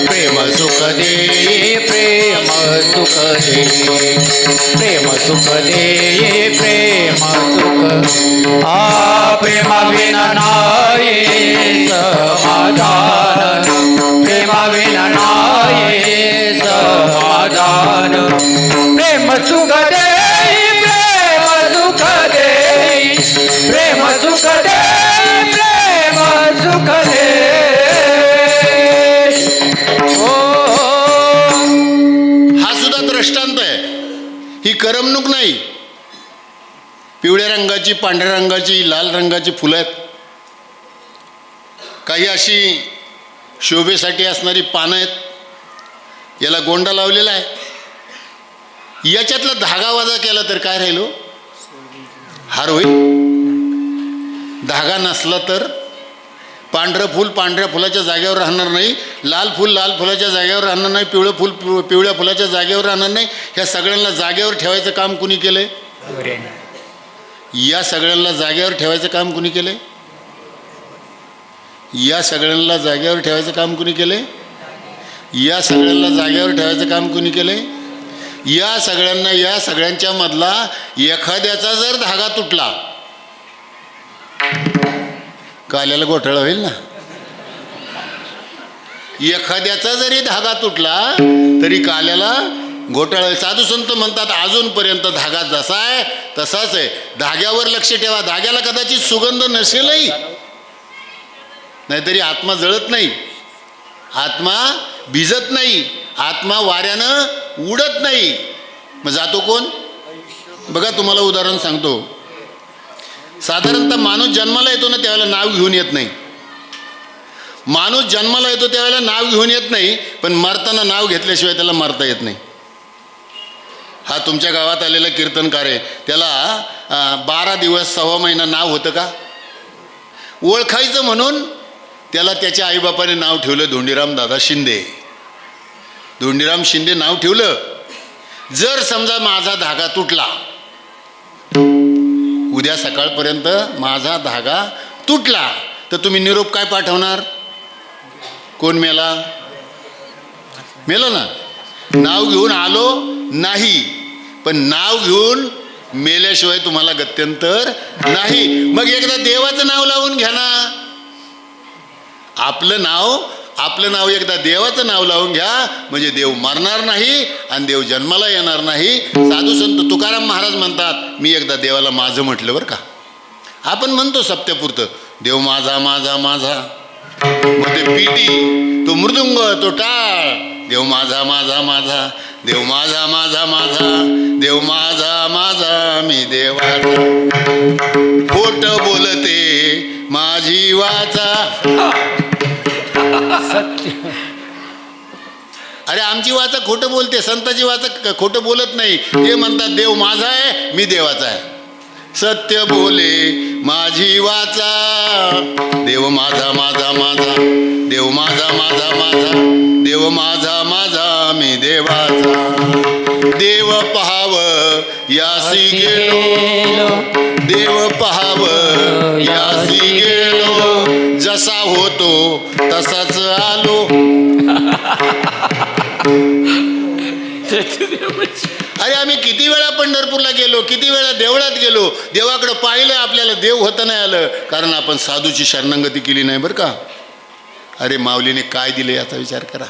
प्रेम सुख देई, प्रेम सुख देई, प्रेम सुख देई, प्रेम सुख. प्रेमाविन नाही समाधान, प्रेमाविन नाही समाधान, प्रेम सुख देई, प्रेम सुख देई, प्रेम सुख देई, प्रेम सुख देई.
हा सुद्धा दृष्टांत आहे. ही करमणूक नाही. पिवळ्या रंगाची, पांढऱ्या रंगाची, लाल रंगाची फुलं आहेत, काही अशी शोभेसाठी असणारी पानं आहेत. याला गोंडा लावलेला आहे. याच्यातला धागा वाजा केला तर काय राहिलो? हार होईल. धागा नसला तर पांढरं फूल पांढऱ्या फुलाच्या जागेवर राहणार नाही, लाल फूल लाल फुलाच्या जागेवर राहणार नाही, पिवळं फूल पिवळ्या फुलाच्या जागेवर राहणार नाही. ह्या सगळ्यांना जागेवर ठेवायचं काम कुणी केलंय? या सगळ्यांना जागेवर ठेवायचं काम कुणी केलंय? या सगळ्यांना जागेवर ठेवायचं काम कुणी केलंय? या सगळ्यांना जागेवर ठेवायचं काम कुणी केलंय? या सगळ्यांना, या सगळ्यांच्या मधला एखाद्याचा जर धागा तुटला, काल्याला घोटाळा होईल ना. एखाद्याचा जरी धागा तुटला तरी काल्याला घोटाळा. साधू संत म्हणतात अजूनपर्यंत धागा जसा आहे तसाच आहे. धाग्यावर लक्ष ठेवा. धाग्याला कदाचित सुगंध नसेलही, नाहीतरी आत्मा जळत नाही, आत्मा भिजत नाही, आत्मा वाऱ्यानं उडत नाही. मग जातो कोण? बघा, तुम्हाला उदाहरण सांगतो. साधारणतः माणूस जन्माला येतो ना त्यावेळेला नाव घेऊन येत नाही. माणूस जन्माला येतो त्यावेळेला नाव घेऊन येत नाही, पण मरताना नाव घेतल्याशिवाय त्याला मरता येत नाही. हा तुमच्या गावात आलेला कीर्तनकार आहे, त्याला 12 दिवस 6 महिना नाव होतं का? ओळखायचं म्हणून त्याला त्याच्या आईबापाने नाव ठेवलं धोंडीराम दादा शिंदे. धोंडीराम शिंदे नाव ठेवलं. जर समजा माझा धागा तुटला, उद्या सकाळपर्यंत माझा धागा तुटला, तर तुम्ही निरोप काय पाठवणार? कोण मेला? मेलो ना. नाव घेऊन आलो नाही, पण नाव घेऊन मेल्याशिवाय तुम्हाला गत्यंतर नाही. मग एकदा देवाचं नाव लावून घ्या ना. आपलं नाव एकदा देवाचं नाव लावून घ्या, म्हणजे देव मरणार नाही आणि देव जन्माला येणार नाही. साधू संत तुकाराम महाराज म्हणतात, मी एकदा देवाला माझं म्हटलं बरं का. आपण म्हणतो सप्त्यापुरतं देव माझा माझा माझा, मग ते पिटी, तो मृदुंग, तो टाळ, देव माझा माझा माझा, देव माझा माझा माझा, देव माझा माझा मी देवाचा, खोट बोलते माझी वाचा. अरे आमची वाचा खोटं बोलते, संताची वाचा खोटं बोलत नाही. ते म्हणतात देव माझा आहे, मी देवाचा आहे. सत्य बोले माझी वाचा, देव माझा माझा माझा, देव माझा माझा माझा, देव माझा माझा मी देवाचा. देव पहाव यासी गेलो, देव पहाव यासी गेलो, जसा होतो तसाच आलो. अरे आम्ही किती वेळा पंढरपूरला गेलो, किती वेळा देवळात गेलो, देवाकडे पाहिलं, आपल्याला देव होतं नाही आलं, कारण आपण साधूची शरणागती केली नाही बरं का. अरे माऊलीने काय दिले याचा विचार करा.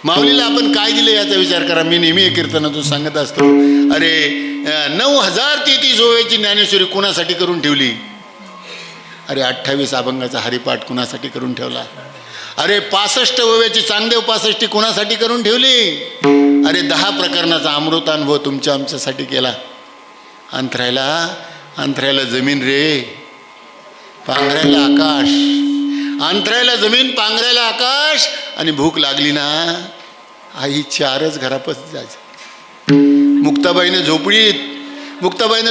माऊलीला आपण काय दिले याचा विचार करा. मी नेहमी कीर्तनातून सांगत असतो, अरे 9033 ओव्याची ज्ञानेश्वरी कुणासाठी करून ठेवली. अरे 28 अभंगाचा हरिपाठ कुणासाठी करून ठेवला. अरे 65 ओव्याची चांगदेव 65 कुणासाठी करून ठेवली. अरे 10 प्रकरणाचा अमृतानुभव तुमच्या आमच्यासाठी केला. अंतरायला जमीन रे, पांघरायला आकाश, अंतरायला जमीन, पांघरायला आकाश, आणि भूक लागली ना आई 4च घरापासून जायचं. मुक्ताबाईनं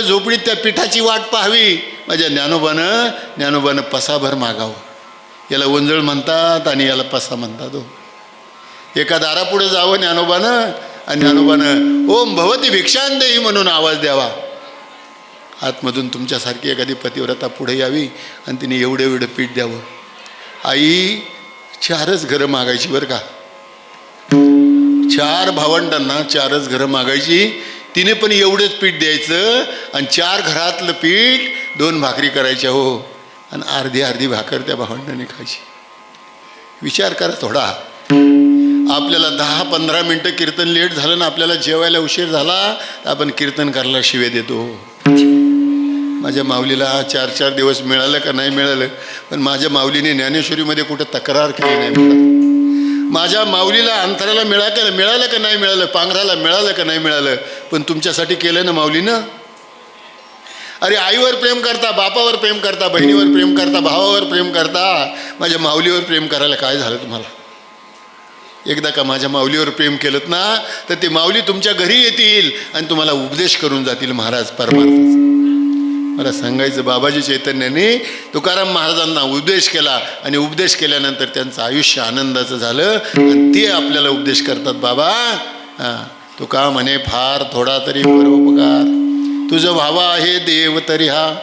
झोपडीत त्या पिठाची वाट पाहावी. माझ्या ज्ञानोबानं पसाभर मागावं. याला ओंजळ म्हणतात आणि याला पसा म्हणतात. हो, एका दारापुढे जावं ज्ञानोबानं, आणि ज्ञानोबानं ओम भवती भिक्षांदेही म्हणून आवाज द्यावा. आतमधून तुमच्यासारखी एखादी पतिव्रता पुढे यावी आणि तिने एवढं पीठ द्यावं. आई 4च घरं मागायची बरं का. 4 भावंडांना 4च घरं मागायची. तिने पण एवढंच पीठ द्यायचं आणि 4 घरातलं पीठ 2 भाकरी करायच्या. हो, आणि अर्धी भाकर त्या भावंडाने खायची. विचार करा थोडा. आपल्याला 10-15 मिनटं कीर्तन लेट झालं ना, आपल्याला जेवायला उशीर झाला, तर आपण कीर्तन करायला शिवे देतो. माझ्या माऊलीला 4 दिवस मिळालं का नाही मिळालं, पण माझ्या माऊलीने ज्ञानेश्वरीमध्ये कुठं तक्रार केली नाही. माझ्या माऊलीला अंतराला मिळालं का नाही मिळालं, पांघराला मिळालं का नाही मिळालं, पण तुमच्यासाठी केलं ना माऊलीनं. अरे आईवर प्रेम करता, बापावर प्रेम करता, बहिणीवर प्रेम करता, भावावर प्रेम करता, माझ्या माऊलीवर प्रेम करायला काय झालं तुम्हाला. एकदा का माझ्या माऊलीवर प्रेम केलं ना, तर ते माऊली तुमच्या घरी येतील आणि तुम्हाला उपदेश करून जातील महाराज परमार्थाचा. मला सांगायचं, बाबाजी चैतन्याने तुकाराम महाराजांना उपदेश केला आणि उपदेश केल्यानंतर त्यांचं आयुष्य आनंदाचं झालं आणि ते आपल्याला उपदेश करतात. बाबा तुका म्हणे फार थोडा तरी परोपकार, तुझं व्हावा आहे देव तरी हा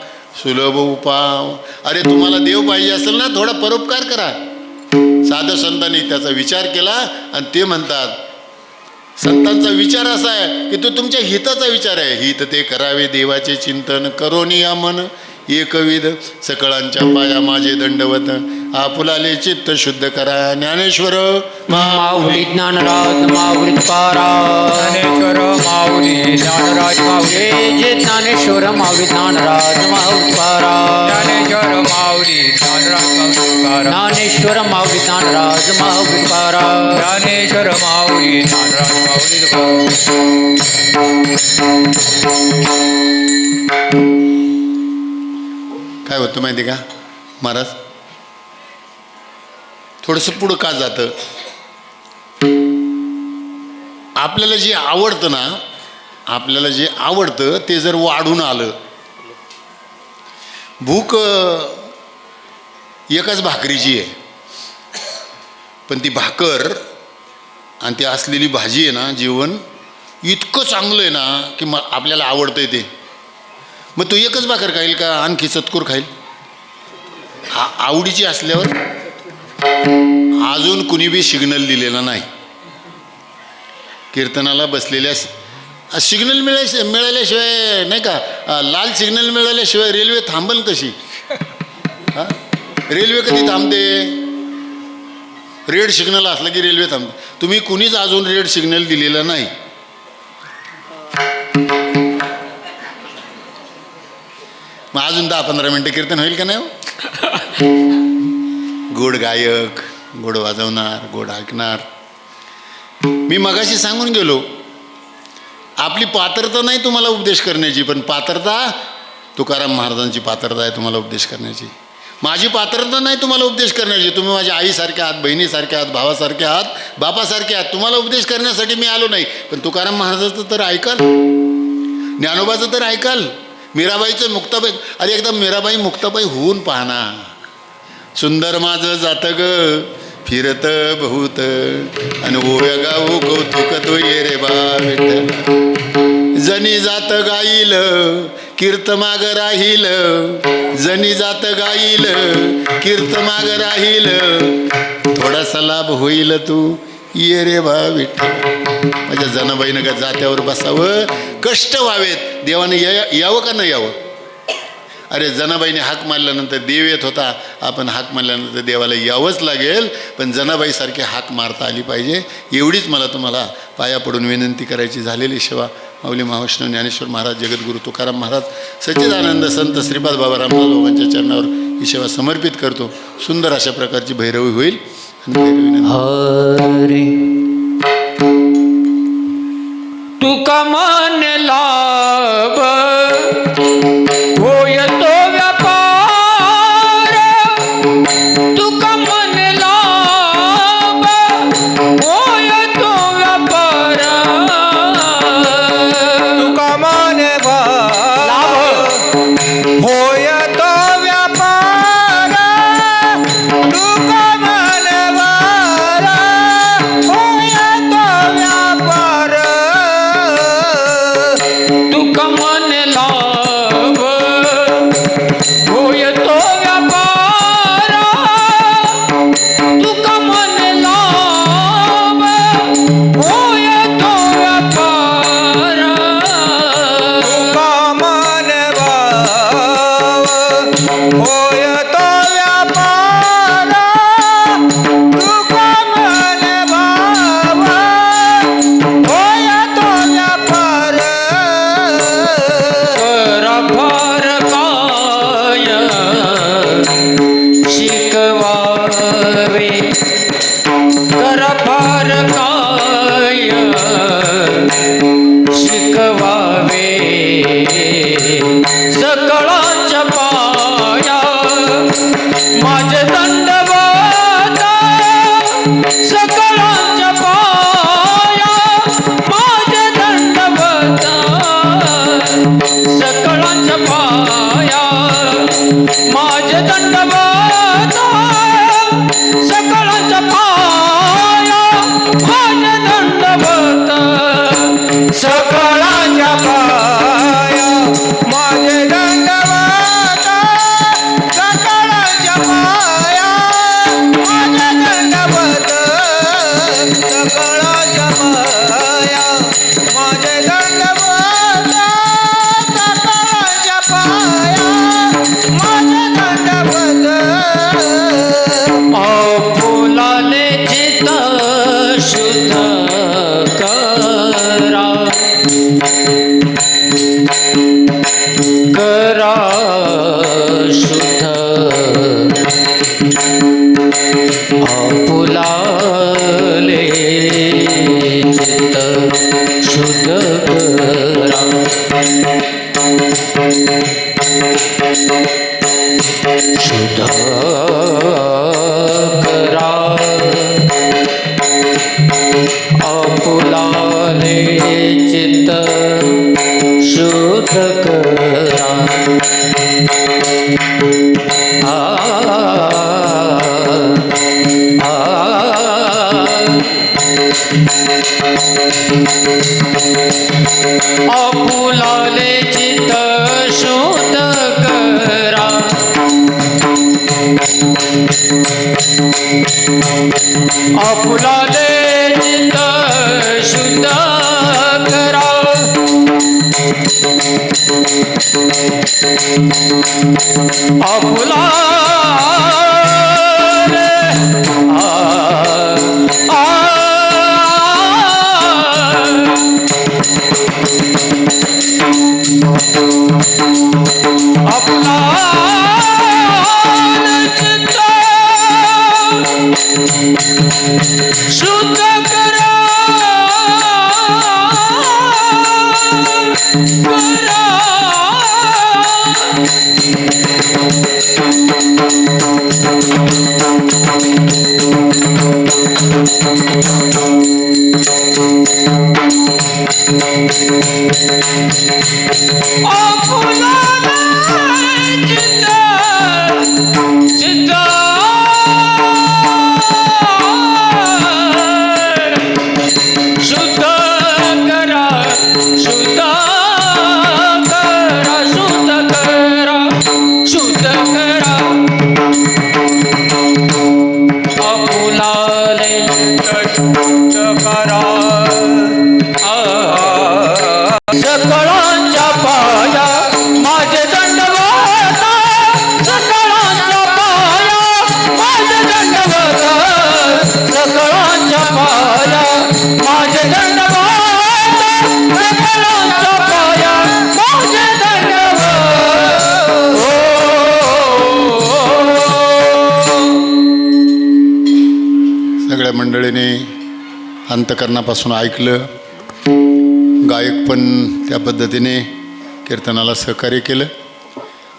सुलभ उपाव. अरे तुम्हाला देव पाहिजे असेल ना, थोडा परोपकार करा. साधू संतांनी त्याचा विचार केला आणि ते म्हणतात, संतांचा विचार असा आहे की तो तुमच्या हिताचा विचार आहे. हित ते करावे देवाचे चिंतन, करोनी या मन एकविध, सकळांच्या पाया माझे दंडवत, आपुलाले चित्त शुद्ध करा. ज्ञानेश्वर
माऊली ज्ञानराज माऊली तुकाराम,
ज्ञानेश्वर माऊली ज्ञानराज माऊली,
जे ज्ञानेश्वर माऊली ज्ञानराज माऊली तुकाराम,
ज्ञानेश्वर माऊली ज्ञानराज माऊली तुकाराम,
ज्ञानेश्वर माऊली ज्ञानराज माऊली तुकाराम,
ज्ञानेश्वर माऊली ज्ञानराज माऊली तुकाराम.
काय होतं माहिती का महाराज, थोडंसं पुढं का जातं. आपल्याला जे आवडतं ना, आपल्याला जे आवडतं ते जर वाढून आलं, भूक एकच भाकरीची आहे, पण ती भाकर आणि ती असलेली भाजी आहे ना, जेवण इतकं चांगलं आहे ना की आपल्याला आवडतंय ते. मग तो एकच भाकर खाईल का आणखी चतकूर खाईल. आवडीची असल्यावर अजून कुणी बी सिग्नल दिलेला नाही. कीर्तनाला बसलेल्या सिग्नल मिळाल्याशिवाय नाही का, लाल सिग्नल मिळाल्याशिवाय रेल्वे थांबल कशी? हा, रेल्वे कधी थांबते? रेड सिग्नल असलं की रेल्वे थांबते. तुम्ही कुणीच अजून रेड सिग्नल दिलेला नाही. मग अजून 10-15 मिनटं कीर्तन होईल का नाही? गोड गायक, गोड वाजवणार, गोड ऐकणार. मी मगाशी सांगून गेलो, आपली पात्रता नाही तुम्हाला उपदेश करण्याची, पण पात्रता तुकाराम महाराजांची पात्रता आहे तुम्हाला उपदेश करण्याची. माझी पात्रता नाही तुम्हाला उपदेश करण्याची. तुम्ही माझ्या आईसारखे आहात, बहिणीसारखे आहात, भावासारखे आहात, बापासारखे आहात. तुम्हाला उपदेश करण्यासाठी मी आलो नाही. पण तुकाराम महाराजाचं तर ऐकाल, ज्ञानोबाचं तर ऐकाल, मीराबाईचं मुक्ताबाई. अरे एकदा मीराबाई मुक्ताबाई होऊन पाहना. सुंदर माझं जातं ग फिरत बहुत, आणि ओव्या गाऊ कौतुक तो ये रे बा विठ्ठल. जनी जात गाईल कीर्त माग राहील, जनी जात गाईल कीर्त माग राहील, थोडासा लाभ होईल तू ये रे बा विठ्ठल. माझ्या जनाबाईनं का जात्यावर बसावं, कष्ट व्हावेत, देवाने यावं का नाही यावं? अरे जनाबाईने हाक मारल्यानंतर देव येत होता, आपण हाक मारल्यानंतर देवाला यावंच लागेल. पण जनाबाईसारखी हाक मारता आली पाहिजे, एवढीच मला तुम्हाला पाया पडून विनंती करायची झालेली. सेवा माऊली महावैष्णव ज्ञानेश्वर महाराज, जगद्गुरू तुकाराम महाराज, सच्चिदानंद संत श्रीपाद बाबा रामदास बाबांच्या चरणावर ही सेवा समर्पित करतो. सुंदर अशा प्रकारची भैरवी होईल.
हरी तुका मान लाभ होय तो व्यापार, तुका मन लाभ होय तो व्यापार, तुका मन लाभ होय तो व्यापार, तुका मन होय तो व्यापार, तुका मन लाभ होय तो व्यापार, तुका मन लाभ होय तो व्यापार, तुका मन होय तो व्यापार, तुका मन होय तो व्यापार. कर फार काय शिकवावे, कर फार काय शिकवावे, सकळांच्या पाया माझे दंडवत, सकळांच्या पाया माझे दंडवत, सकळांच्या पाया माझे दंडवत, सकळांच्या पाया माझे दंडवत, सकळांच्या पाया माझे दंडवत, सकळांच्या पाया माझे दंडवत, सकळांच्या पाया माझे दंडवत, सकळांच्या पाया माझे दंडवत. फुलाले चित शुद्ध करा, करा शुद्ध, फुलाले चित शुद्ध करा, शुद्ध करा, फुलाले चित शुद्ध करा. फुलाले चित शुद्ध करा, फुलाले चित शुद्ध करा, आपुला शुद्ध करा सकळांच्या पाया माझे दंडवत सकळांच्या पाया माझे दंडवत सकळांच्या पाया माझे दंडवत सकळांच्या पाया माझे दंडवत
सगळ्या मंडळीने अंतकरणापासून ऐकलं. गायक पण त्या पद्धतीने कीर्तनाला सहकार्य केलं.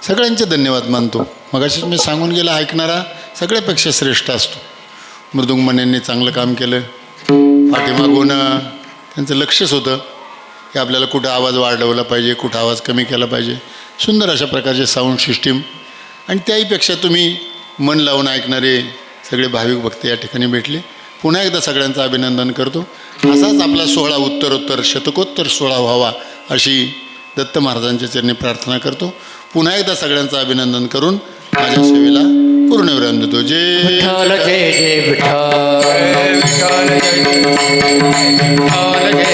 सगळ्यांचे धन्यवाद मानतो. मगाशीच मी सांगून गेला, ऐकणारा सगळ्यापेक्षा श्रेष्ठ असतो. मृदुंगमण्यांनी चांगलं काम केलं. पाठीमागून त्यांचं लक्षच होतं की आपल्याला कुठं आवाज वाढवला पाहिजे, कुठं आवाज कमी केला पाहिजे. सुंदर अशा प्रकारचे साऊंड सिस्टीम. आणि त्याहीपेक्षा तुम्ही मन लावून ऐकणारे सगळे भाविक भक्त या ठिकाणी भेटले. पुन्हा एकदा सगळ्यांचं अभिनंदन करतो. असाच आपला सोहळा उत्तरोत्तर शतकोत्तर सोहळा व्हावा अशी दत्त महाराजांच्या चरणी प्रार्थना करतो. पुन्हा एकदा सगळ्यांचं अभिनंदन करून माझ्या सेवेला पूर्णविराम देतो. जय
विठ्ठल जय जय विठ्ठल.